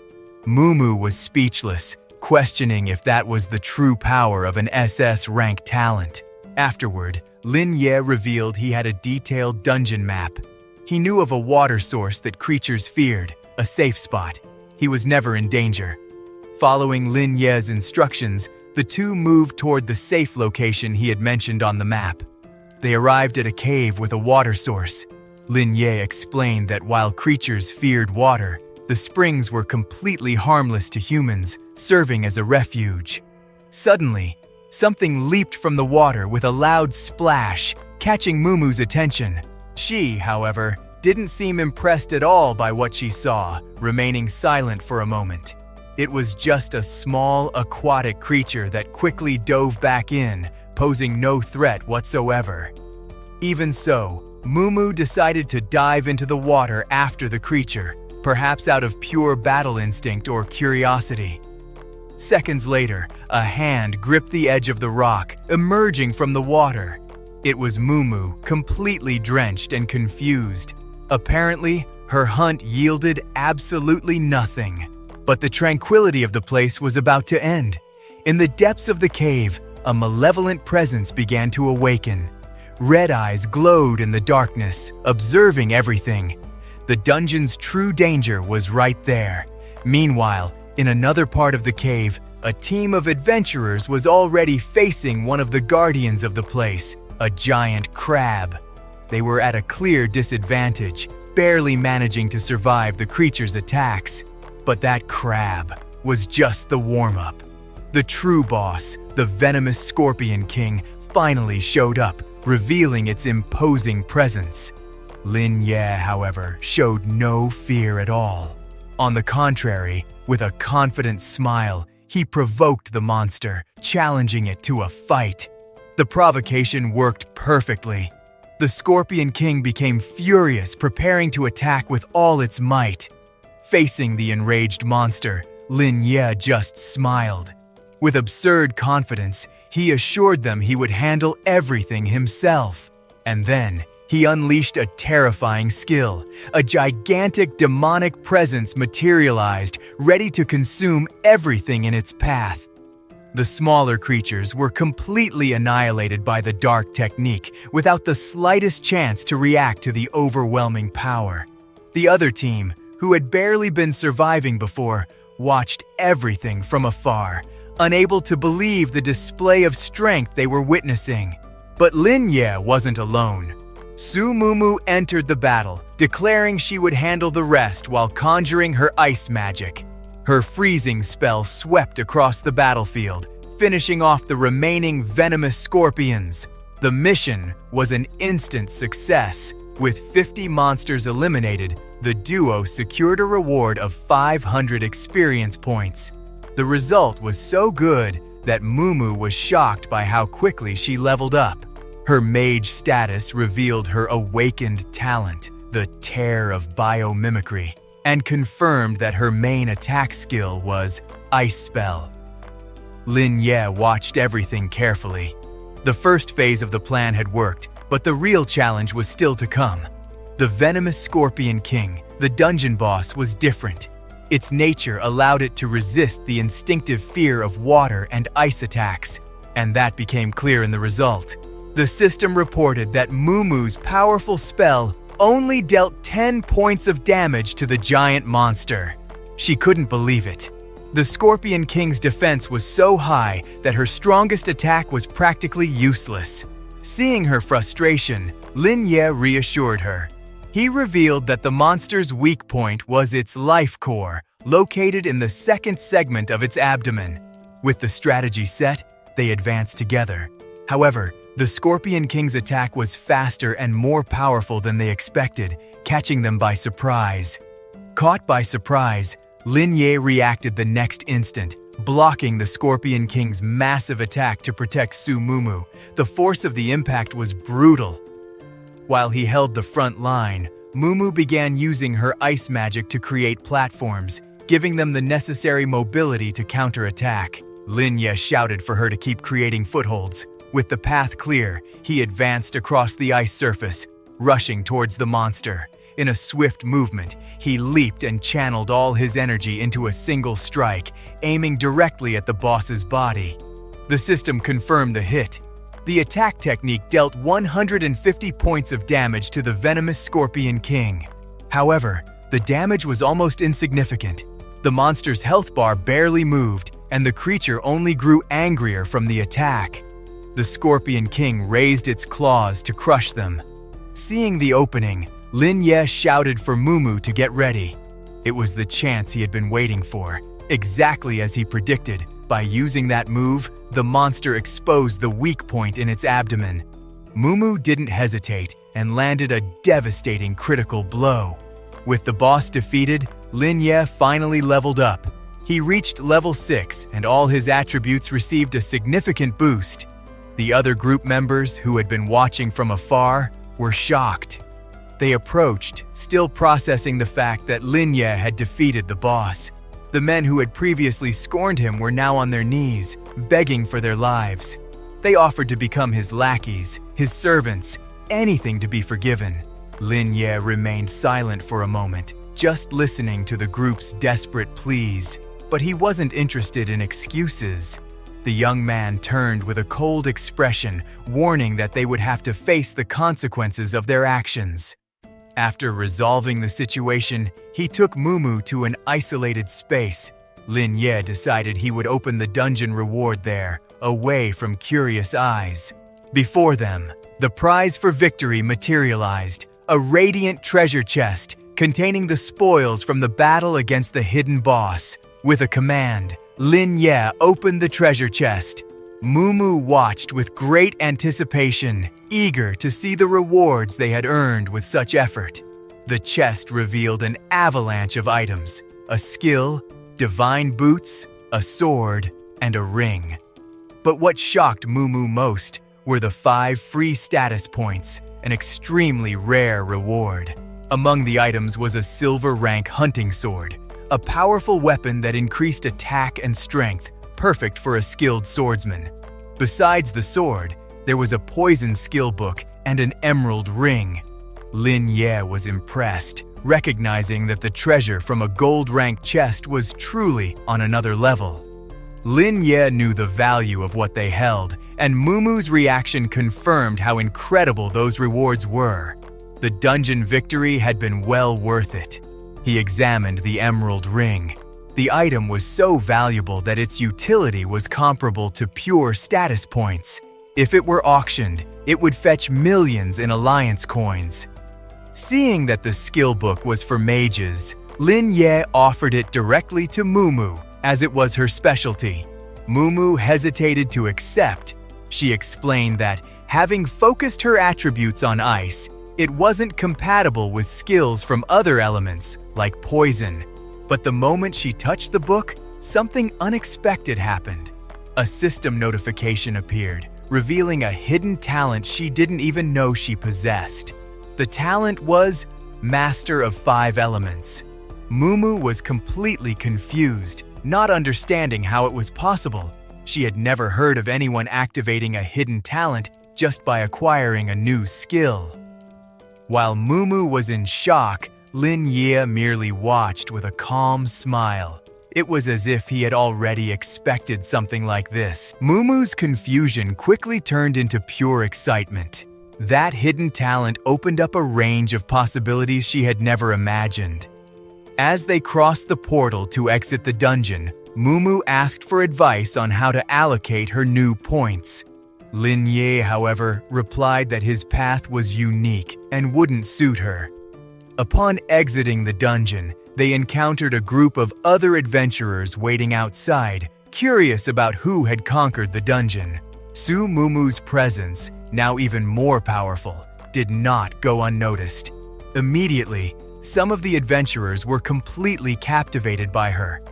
Mumu was speechless, questioning if that was the true power of an SS-rank talent. Afterward, Lin Ye revealed he had a detailed dungeon map. He knew of a water source that creatures feared, a safe spot. He was never in danger. Following Lin Ye's instructions, the two moved toward the safe location he had mentioned on the map. They arrived at a cave with a water source. Lin Ye explained that while creatures feared water, the springs were completely harmless to humans, serving as a refuge. Suddenly, something leaped from the water with a loud splash, catching Mumu's attention. She, however, didn't seem impressed at all by what she saw, remaining silent for a moment. It was just a small aquatic creature that quickly dove back in, posing no threat whatsoever. Even so, Mumu decided to dive into the water after the creature, perhaps out of pure battle instinct or curiosity. Seconds later, a hand gripped the edge of the rock, emerging from the water. It was Mumu, completely drenched and confused. Apparently, her hunt yielded absolutely nothing. But the tranquility of the place was about to end. In the depths of the cave, a malevolent presence began to awaken. Red eyes glowed in the darkness, observing everything. The dungeon's true danger was right there. Meanwhile, in another part of the cave, a team of adventurers was already facing one of the guardians of the place, a giant crab. They were at a clear disadvantage, barely managing to survive the creature's attacks. But that crab was just the warm-up. The true boss, the venomous Scorpion King, finally showed up, revealing its imposing presence. Lin Ye, however, showed no fear at all. On the contrary, with a confident smile, he provoked the monster, challenging it to a fight. The provocation worked perfectly. The Scorpion King became furious, preparing to attack with all its might. Facing the enraged monster, Lin Ye just smiled. With absurd confidence, he assured them he would handle everything himself. And then, he unleashed a terrifying skill. A gigantic demonic presence materialized, ready to consume everything in its path. The smaller creatures were completely annihilated by the dark technique, without the slightest chance to react to the overwhelming power. The other team, who had barely been surviving before, watched everything from afar, unable to believe the display of strength they were witnessing. But Lin Ye wasn't alone. Su Mumu entered the battle, declaring she would handle the rest while conjuring her ice magic. Her freezing spell swept across the battlefield, finishing off the remaining venomous scorpions. The mission was an instant success. With 50 monsters eliminated, the duo secured a reward of 500 experience points. The result was so good that Mumu was shocked by how quickly she leveled up. Her mage status revealed her awakened talent, the Tear of Biomimicry, and confirmed that her main attack skill was Ice Spell. Lin Ye watched everything carefully. The first phase of the plan had worked, but the real challenge was still to come. The venomous Scorpion King, the dungeon boss, was different. Its nature allowed it to resist the instinctive fear of water and ice attacks, and that became clear in the result. The system reported that Mumu's powerful spell only dealt 10 points of damage to the giant monster. She couldn't believe it. The Scorpion King's defense was so high that her strongest attack was practically useless. Seeing her frustration, Lin Ye reassured her. He revealed that the monster's weak point was its life core, located in the second segment of its abdomen. With the strategy set, they advanced together. However, the Scorpion King's attack was faster and more powerful than they expected, catching them by surprise. Caught by surprise, Lin Ye reacted the next instant, blocking the Scorpion King's massive attack to protect Su Mumu. The force of the impact was brutal. While he held the front line, Mumu began using her ice magic to create platforms, giving them the necessary mobility to counterattack. Lin Ye shouted for her to keep creating footholds. With the path clear, he advanced across the ice surface, rushing towards the monster. In a swift movement, he leaped and channeled all his energy into a single strike, aiming directly at the boss's body. The system confirmed the hit. The attack technique dealt 150 points of damage to the venomous Scorpion King. However, the damage was almost insignificant. The monster's health bar barely moved, and the creature only grew angrier from the attack. The Scorpion King raised its claws to crush them. Seeing the opening, Lin Ye shouted for Mumu to get ready. It was the chance he had been waiting for. Exactly as he predicted, by using that move, the monster exposed the weak point in its abdomen. Mumu didn't hesitate and landed a devastating critical blow. With the boss defeated, Lin Ye finally leveled up. He reached level 6 and all his attributes received a significant boost. The other group members, who had been watching from afar, were shocked. They approached, still processing the fact that Lin Ye had defeated the boss. The men who had previously scorned him were now on their knees, begging for their lives. They offered to become his lackeys, his servants, anything to be forgiven. Lin Ye remained silent for a moment, just listening to the group's desperate pleas. But he wasn't interested in excuses. The young man turned with a cold expression, warning that they would have to face the consequences of their actions. After resolving the situation, he took Mumu to an isolated space. Lin Ye decided he would open the dungeon reward there, away from curious eyes. Before them, the prize for victory materialized, a radiant treasure chest containing the spoils from the battle against the hidden boss. With a command, Lin Ye opened the treasure chest. Mumu watched with great anticipation, eager to see the rewards they had earned with such effort. The chest revealed an avalanche of items: a skill, divine boots, a sword, and a ring. But what shocked Mumu most were the 5 free status points, an extremely rare reward. Among the items was a silver rank hunting sword, a powerful weapon that increased attack and strength, perfect for a skilled swordsman. Besides the sword, there was a poison skill book and an emerald ring. Lin Ye was impressed, recognizing that the treasure from a gold-ranked chest was truly on another level. Lin Ye knew the value of what they held, and Mumu's reaction confirmed how incredible those rewards were. The dungeon victory had been well worth it. He examined the emerald ring. The item was so valuable that its utility was comparable to pure status points. If it were auctioned, it would fetch millions in alliance coins. Seeing that the skill book was for mages, Lin Ye offered it directly to Mumu, as it was her specialty. Mumu hesitated to accept. She explained that, having focused her attributes on ice, it wasn't compatible with skills from other elements, like poison. But the moment she touched the book, something unexpected happened. A system notification appeared, revealing a hidden talent she didn't even know she possessed. The talent was Master of 5 Elements. Mumu was completely confused, not understanding how it was possible. She had never heard of anyone activating a hidden talent just by acquiring a new skill. While Mumu was in shock, Lin Ye merely watched with a calm smile. It was as if he had already expected something like this. Mumu's confusion quickly turned into pure excitement. That hidden talent opened up a range of possibilities she had never imagined. As they crossed the portal to exit the dungeon, Mumu asked for advice on how to allocate her new points. Lin Ye, however, replied that his path was unique and wouldn't suit her. Upon exiting the dungeon, they encountered a group of other adventurers waiting outside, curious about who had conquered the dungeon. Su Mumu's presence, now even more powerful, did not go unnoticed. Immediately, some of the adventurers were completely captivated by her.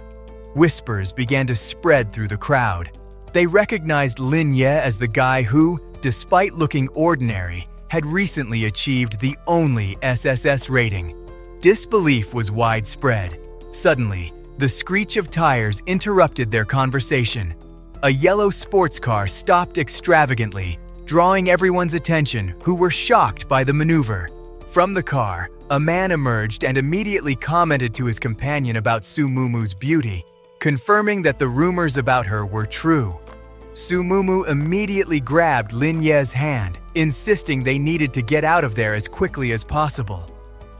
Whispers began to spread through the crowd. They recognized Lin Ye as the guy who, despite looking ordinary, had recently achieved the only SSS rating. Disbelief was widespread. Suddenly, the screech of tires interrupted their conversation. A yellow sports car stopped extravagantly, drawing everyone's attention, who were shocked by the maneuver. From the car, a man emerged and immediately commented to his companion about Su Mumu's beauty, confirming that the rumors about her were true. Su Mumu immediately grabbed Lin Ye's hand, insisting they needed to get out of there as quickly as possible.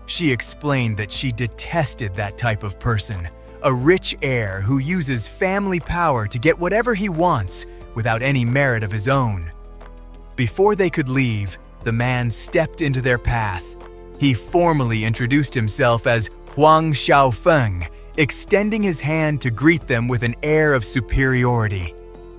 She explained that she detested that type of person, a rich heir who uses family power to get whatever he wants without any merit of his own. Before they could leave, the man stepped into their path. He formally introduced himself as Huang Xiaofeng, extending his hand to greet them with an air of superiority.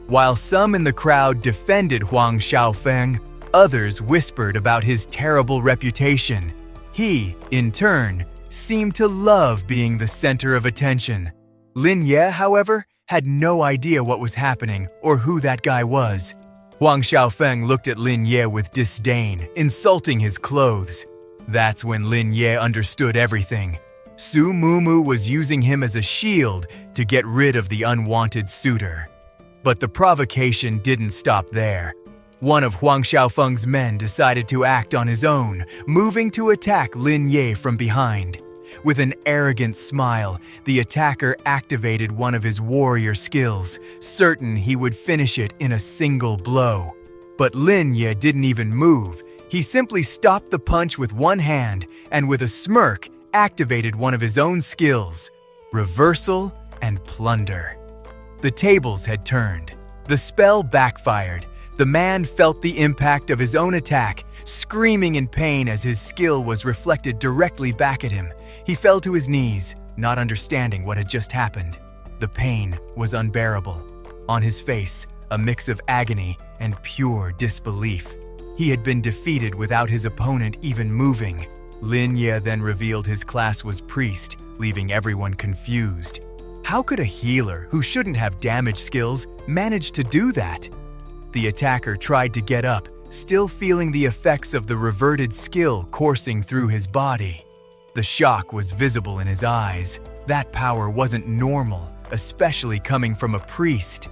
While some in the crowd defended Huang Xiaofeng, others whispered about his terrible reputation. He, in turn, seemed to love being the center of attention. Lin Ye, however, had no idea what was happening or who that guy was. Huang Xiaofeng looked at Lin Ye with disdain, insulting his clothes. That's when Lin Ye understood everything. Su Mumu was using him as a shield to get rid of the unwanted suitor. But the provocation didn't stop there. One of Huang Xiaofeng's men decided to act on his own, moving to attack Lin Ye from behind. With an arrogant smile, the attacker activated one of his warrior skills, certain he would finish it in a single blow. But Lin Ye didn't even move. He simply stopped the punch with one hand and with a smirk activated one of his own skills, Reversal and Plunder. The tables had turned. The spell backfired. The man felt the impact of his own attack, screaming in pain as his skill was reflected directly back at him. He fell to his knees, not understanding what had just happened. The pain was unbearable. On his face, a mix of agony and pure disbelief. He had been defeated without his opponent even moving. Lin Ye then revealed his class was priest, leaving everyone confused. How could a healer who shouldn't have damage skills manage to do that? The attacker tried to get up, still feeling the effects of the reverted skill coursing through his body. The shock was visible in his eyes. That power wasn't normal, especially coming from a priest.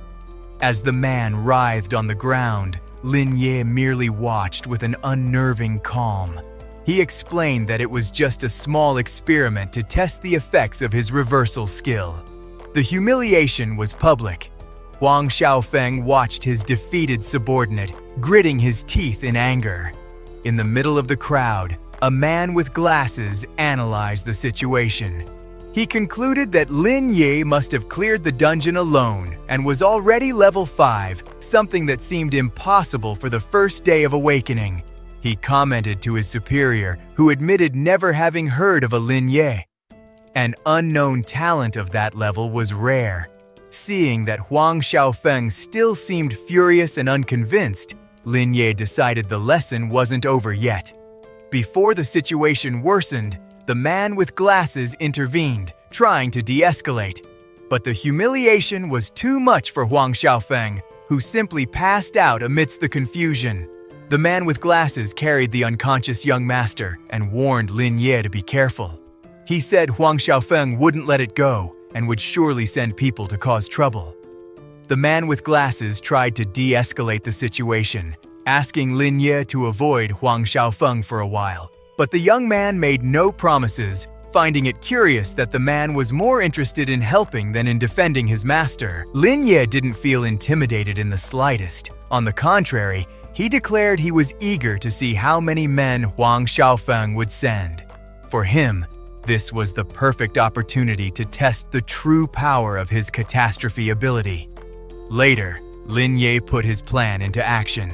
As the man writhed on the ground, Lin Ye merely watched with an unnerving calm. He explained that it was just a small experiment to test the effects of his reversal skill. The humiliation was public. Huang Xiaofeng watched his defeated subordinate, gritting his teeth in anger. In the middle of the crowd, a man with glasses analyzed the situation. He concluded that Lin Ye must have cleared the dungeon alone and was already level 5, something that seemed impossible for the first day of awakening. He commented to his superior, who admitted never having heard of a Lin Ye. An unknown talent of that level was rare. Seeing that Huang Xiaofeng still seemed furious and unconvinced, Lin Ye decided the lesson wasn't over yet. Before the situation worsened, the man with glasses intervened, trying to de-escalate. But the humiliation was too much for Huang Xiaofeng, who simply passed out amidst the confusion. The man with glasses carried the unconscious young master and warned Lin Ye to be careful. He said Huang Xiaofeng wouldn't let it go and would surely send people to cause trouble. The man with glasses tried to de-escalate the situation, asking Lin Ye to avoid Huang Xiaofeng for a while. But the young man made no promises, finding it curious that the man was more interested in helping than in defending his master. Lin Ye didn't feel intimidated in the slightest. On the contrary, he declared he was eager to see how many men Huang Xiaofeng would send. For him, this was the perfect opportunity to test the true power of his catastrophe ability. Later, Lin Ye put his plan into action.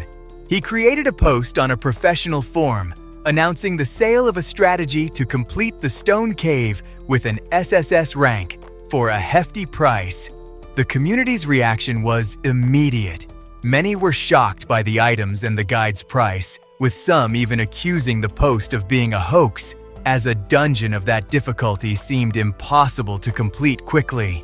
He created a post on a professional forum, announcing the sale of a strategy to complete the stone cave with an SSS rank for a hefty price. The community's reaction was immediate. Many were shocked by the items and the guide's price, with some even accusing the post of being a hoax, as a dungeon of that difficulty seemed impossible to complete quickly.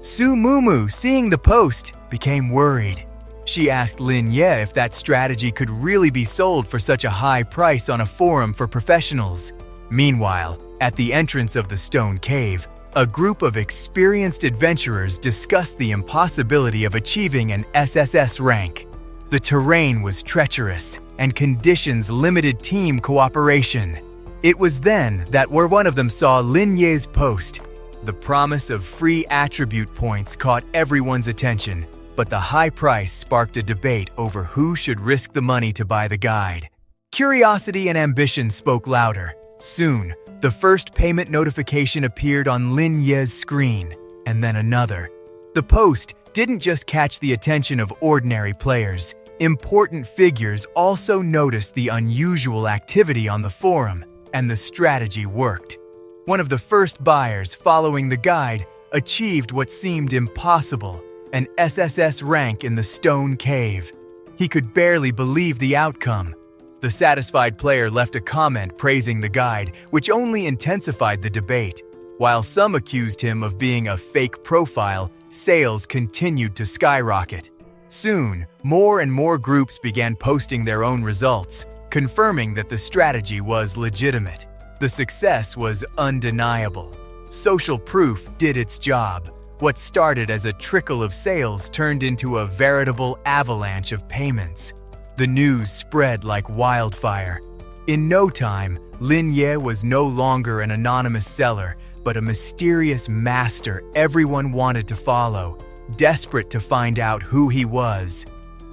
Su Mumu, seeing the post, became worried. She asked Lin Ye if that strategy could really be sold for such a high price on a forum for professionals. Meanwhile, at the entrance of the stone cave, a group of experienced adventurers discussed the impossibility of achieving an SSS rank. The terrain was treacherous, and conditions limited team cooperation. It was then that one of them saw Lin Ye's post. The promise of free attribute points caught everyone's attention, but the high price sparked a debate over who should risk the money to buy the guide. Curiosity and ambition spoke louder. Soon, the first payment notification appeared on Lin Ye's screen, and then another. The post didn't just catch the attention of ordinary players. Important figures also noticed the unusual activity on the forum, and the strategy worked. One of the first buyers following the guide achieved what seemed impossible, an SSS rank in the stone cave. He could barely believe the outcome. The satisfied player left a comment praising the guide, which only intensified the debate. While some accused him of being a fake profile, sales continued to skyrocket. Soon, more and more groups began posting their own results, confirming that the strategy was legitimate. The success was undeniable. Social proof did its job. What started as a trickle of sales turned into a veritable avalanche of payments. The news spread like wildfire. In no time, Lin Ye was no longer an anonymous seller, but a mysterious master everyone wanted to follow, desperate to find out who he was.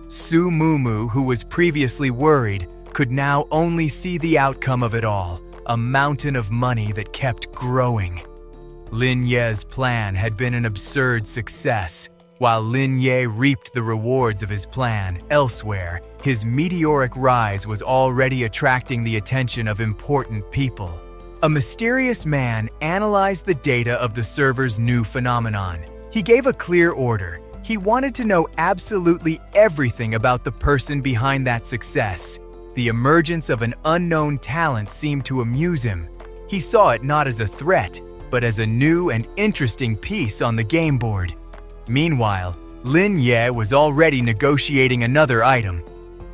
Su Mumu, who was previously worried, could now only see the outcome of it all, a mountain of money that kept growing. Lin Ye's plan had been an absurd success. While Lin Ye reaped the rewards of his plan elsewhere, his meteoric rise was already attracting the attention of important people. A mysterious man analyzed the data of the server's new phenomenon. He gave a clear order. He wanted to know absolutely everything about the person behind that success. The emergence of an unknown talent seemed to amuse him. He saw it not as a threat, but as a new and interesting piece on the game board. Meanwhile, Lin Ye was already negotiating another item.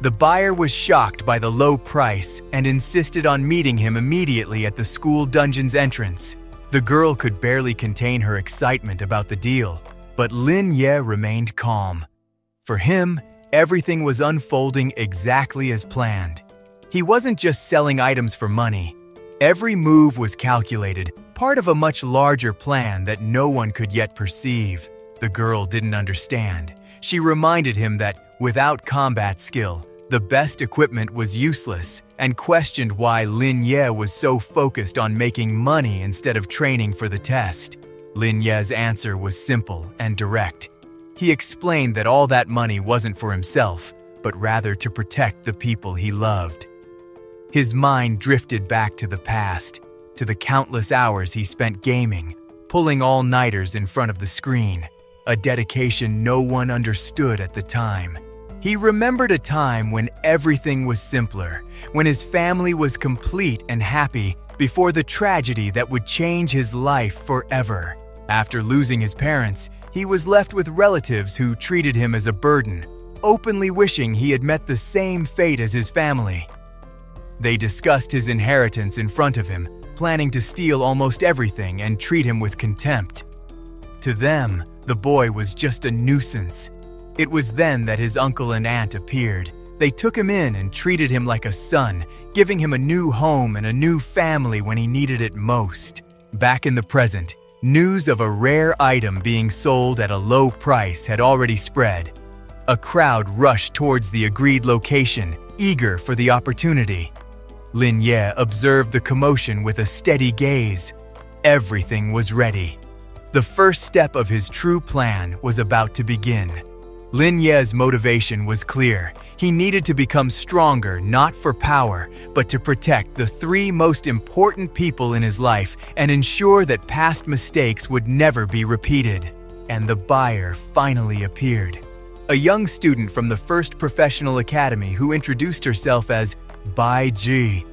The buyer was shocked by the low price and insisted on meeting him immediately at the school dungeon's entrance. The girl could barely contain her excitement about the deal, but Lin Ye remained calm. For him, everything was unfolding exactly as planned. He wasn't just selling items for money. Every move was calculated, part of a much larger plan that no one could yet perceive. The girl didn't understand. She reminded him that, without combat skill, the best equipment was useless, and questioned why Lin Ye was so focused on making money instead of training for the test. Lin Ye's answer was simple and direct. He explained that all that money wasn't for himself, but rather to protect the people he loved. His mind drifted back to the past, to the countless hours he spent gaming, pulling all-nighters in front of the screen, a dedication no one understood at the time. He remembered a time when everything was simpler, when his family was complete and happy before the tragedy that would change his life forever. After losing his parents, he was left with relatives who treated him as a burden, openly wishing he had met the same fate as his family. They discussed his inheritance in front of him, planning to steal almost everything and treat him with contempt. To them, the boy was just a nuisance. It was then that his uncle and aunt appeared. They took him in and treated him like a son, giving him a new home and a new family when he needed it most. Back in the present, news of a rare item being sold at a low price had already spread. A crowd rushed towards the agreed location, eager for the opportunity. Lin Ye observed the commotion with a steady gaze. Everything was ready. The first step of his true plan was about to begin. Lin Ye's motivation was clear. He needed to become stronger not for power, but to protect the three most important people in his life and ensure that past mistakes would never be repeated. And the buyer finally appeared. A young student from the first professional academy who introduced herself as Bai Ji.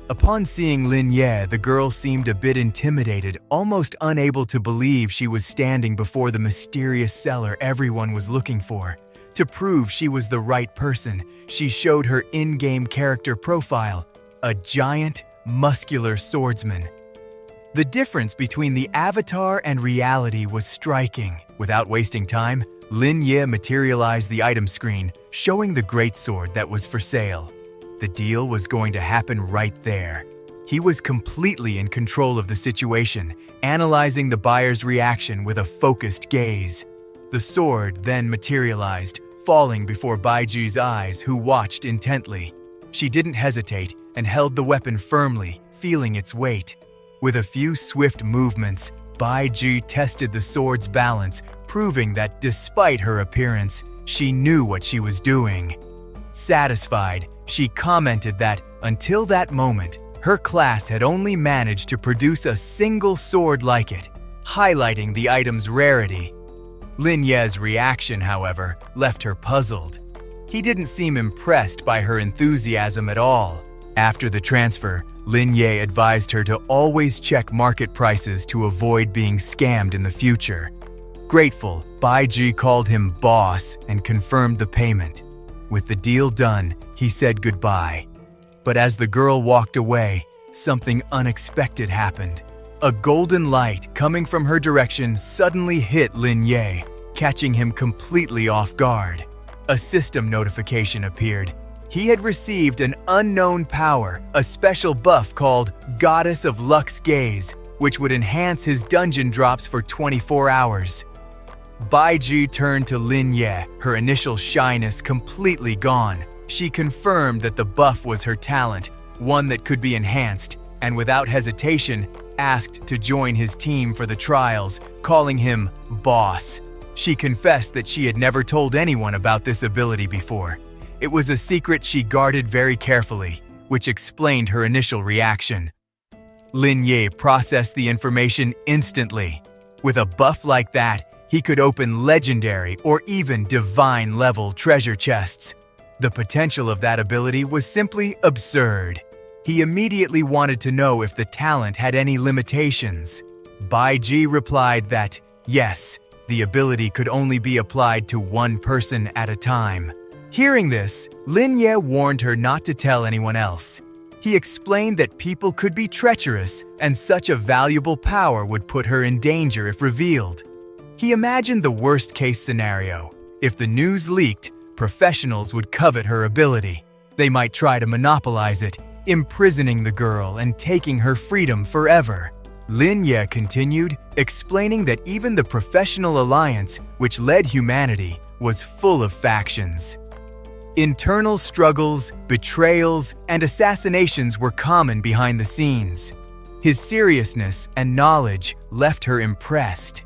Upon seeing Lin Ye, the girl seemed a bit intimidated, almost unable to believe she was standing before the mysterious seller everyone was looking for. To prove she was the right person, she showed her in-game character profile, a giant, muscular swordsman. The difference between the avatar and reality was striking. Without wasting time, Lin Ye materialized the item screen, showing the greatsword that was for sale. The deal was going to happen right there. He was completely in control of the situation, analyzing the buyer's reaction with a focused gaze. The sword then materialized, falling before Baiji's eyes, who watched intently. She didn't hesitate and held the weapon firmly, feeling its weight. With a few swift movements, Baiji tested the sword's balance, proving that despite her appearance, she knew what she was doing. Satisfied, she commented that, until that moment, her class had only managed to produce a single sword like it, highlighting the item's rarity. Lin Ye's reaction, however, left her puzzled. He didn't seem impressed by her enthusiasm at all. After the transfer, Lin Ye advised her to always check market prices to avoid being scammed in the future. Grateful, Baiji called him boss and confirmed the payment. With the deal done, he said goodbye. But as the girl walked away, something unexpected happened. A golden light coming from her direction suddenly hit Lin Ye, catching him completely off guard. A system notification appeared. He had received an unknown power, a special buff called Goddess of Luck's Gaze, which would enhance his dungeon drops for 24 hours. Baiji turned to Lin Ye, her initial shyness completely gone. She confirmed that the buff was her talent, one that could be enhanced, and without hesitation, asked to join his team for the trials, calling him boss. She confessed that she had never told anyone about this ability before. It was a secret she guarded very carefully, which explained her initial reaction. Lin Ye processed the information instantly. With a buff like that, he could open legendary or even divine-level treasure chests. The potential of that ability was simply absurd. He immediately wanted to know if the talent had any limitations. Baiji replied that, yes, the ability could only be applied to one person at a time. Hearing this, Lin Ye warned her not to tell anyone else. He explained that people could be treacherous and such a valuable power would put her in danger if revealed. He imagined the worst-case scenario. If the news leaked, professionals would covet her ability. They might try to monopolize it, imprisoning the girl and taking her freedom forever. Lin Ye continued, explaining that even the professional alliance, which led humanity, was full of factions. Internal struggles, betrayals, and assassinations were common behind the scenes. His seriousness and knowledge left her impressed.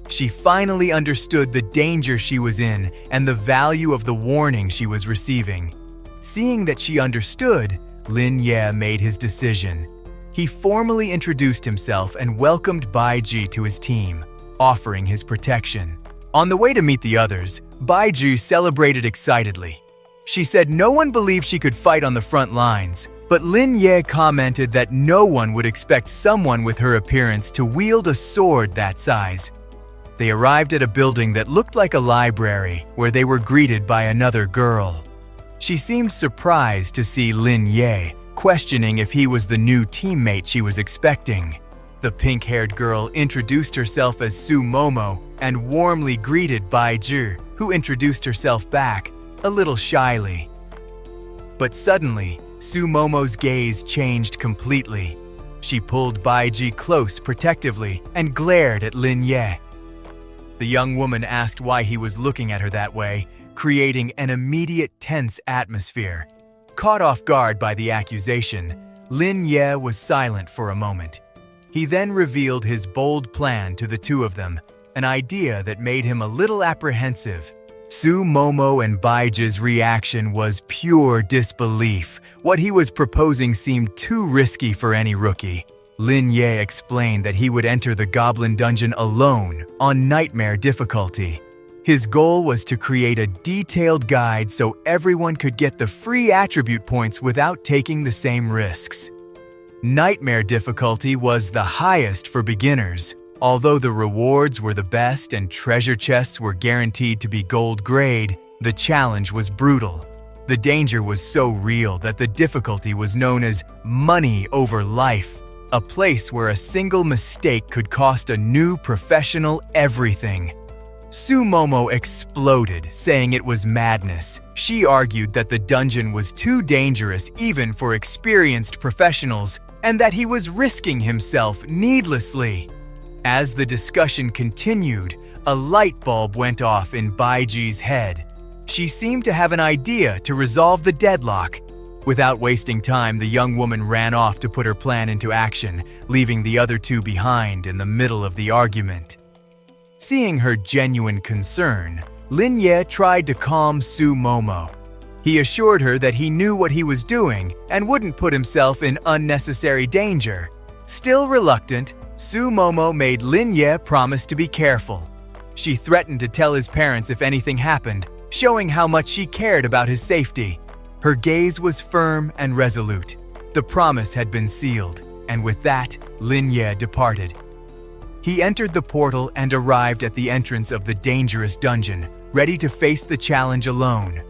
She finally understood the danger she was in and the value of the warning she was receiving. Seeing that she understood, Lin Ye made his decision. He formally introduced himself and welcomed Baiji to his team, offering his protection. On the way to meet the others, Baiji celebrated excitedly. She said no one believed she could fight on the front lines, but Lin Ye commented that no one would expect someone with her appearance to wield a sword that size. They arrived at a building that looked like a library, where they were greeted by another girl. She seemed surprised to see Lin Ye, questioning if he was the new teammate she was expecting. The pink-haired girl introduced herself as Su Momo and warmly greeted Baiji, who introduced herself back, a little shyly. But suddenly, Su Momo's gaze changed completely. She pulled Baiji close protectively and glared at Lin Ye. The young woman asked why he was looking at her that way, creating an immediate tense atmosphere. Caught off guard by the accusation, Lin Ye was silent for a moment. He then revealed his bold plan to the two of them, an idea that made him a little apprehensive. Su Momo and Baiji's reaction was pure disbelief. What he was proposing seemed too risky for any rookie. Lin Ye explained that he would enter the Goblin Dungeon alone on Nightmare difficulty. His goal was to create a detailed guide so everyone could get the free attribute points without taking the same risks. Nightmare difficulty was the highest for beginners. Although the rewards were the best and treasure chests were guaranteed to be gold grade, the challenge was brutal. The danger was so real that the difficulty was known as money over life, a place where a single mistake could cost a new professional everything. Su Momo exploded, saying it was madness. She argued that the dungeon was too dangerous even for experienced professionals and that he was risking himself needlessly. As the discussion continued, a light bulb went off in Baiji's head. She seemed to have an idea to resolve the deadlock. Without wasting time, the young woman ran off to put her plan into action, leaving the other two behind in the middle of the argument. Seeing her genuine concern, Lin Ye tried to calm Su Momo. He assured her that he knew what he was doing and wouldn't put himself in unnecessary danger. Still reluctant, Su Momo made Lin Ye promise to be careful. She threatened to tell his parents if anything happened, showing how much she cared about his safety. Her gaze was firm and resolute. The promise had been sealed, and with that, Lin Ye departed. He entered the portal and arrived at the entrance of the dangerous dungeon, ready to face the challenge alone.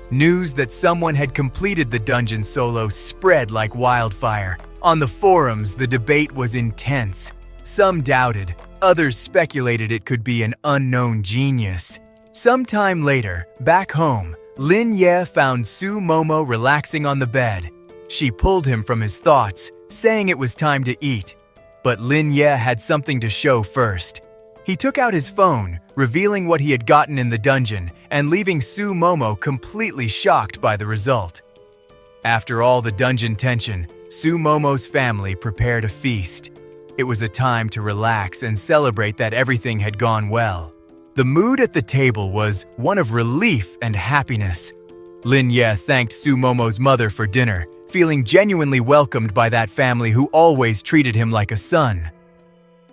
News that someone had completed the dungeon solo spread like wildfire. On the forums, the debate was intense. Some doubted, others speculated it could be an unknown genius. Sometime later, back home, Lin Ye found Su Momo relaxing on the bed. She pulled him from his thoughts, saying it was time to eat. But Lin Ye had something to show first. He took out his phone, revealing what he had gotten in the dungeon and leaving Su Momo completely shocked by the result. After all the dungeon tension, Su Momo's family prepared a feast. It was a time to relax and celebrate that everything had gone well. The mood at the table was one of relief and happiness. Lin Ye thanked Su Momo's mother for dinner, feeling genuinely welcomed by that family who always treated him like a son.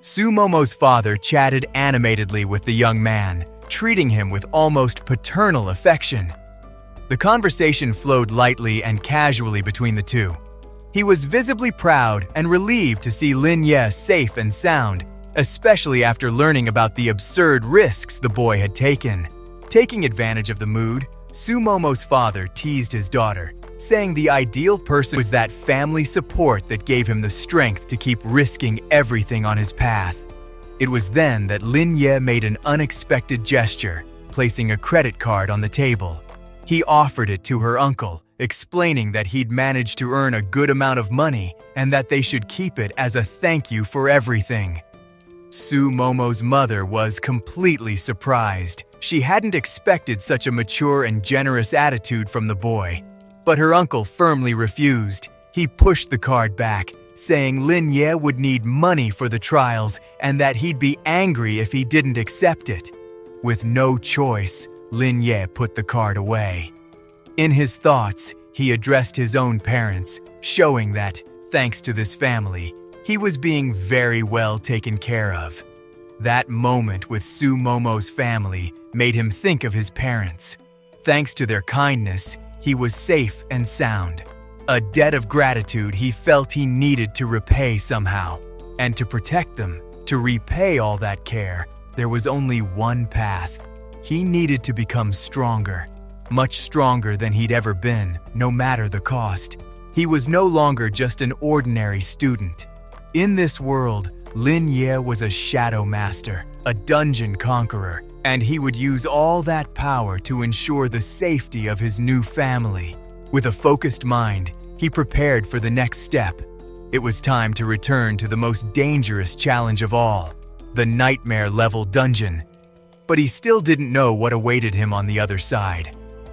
Su Momo's father chatted animatedly with the young man, treating him with almost paternal affection. The conversation flowed lightly and casually between the two. He was visibly proud and relieved to see Lin Ye safe and sound, especially after learning about the absurd risks the boy had taken. Taking advantage of the mood, Su Momo's father teased his daughter, saying the ideal person was that family support that gave him the strength to keep risking everything on his path. It was then that Lin Ye made an unexpected gesture, placing a credit card on the table. He offered it to her uncle, explaining that he'd managed to earn a good amount of money and that they should keep it as a thank you for everything. Su Momo's mother was completely surprised. She hadn't expected such a mature and generous attitude from the boy. But her uncle firmly refused. He pushed the card back, saying Lin Ye would need money for the trials and that he'd be angry if he didn't accept it. With no choice, Lin Ye put the card away. In his thoughts, he addressed his own parents, showing that, thanks to this family, he was being very well taken care of. That moment with Su Momo's family made him think of his parents. Thanks to their kindness, he was safe and sound. A debt of gratitude he felt he needed to repay somehow. And to protect them, to repay all that care, there was only one path. He needed to become stronger, much stronger than he'd ever been, no matter the cost. He was no longer just an ordinary student. In this world, Lin Ye was a shadow master, a dungeon conqueror, and he would use all that power to ensure the safety of his new family. With a focused mind, he prepared for the next step. It was time to return to the most dangerous challenge of all, the nightmare-level dungeon. But he still didn't know what awaited him on the other side.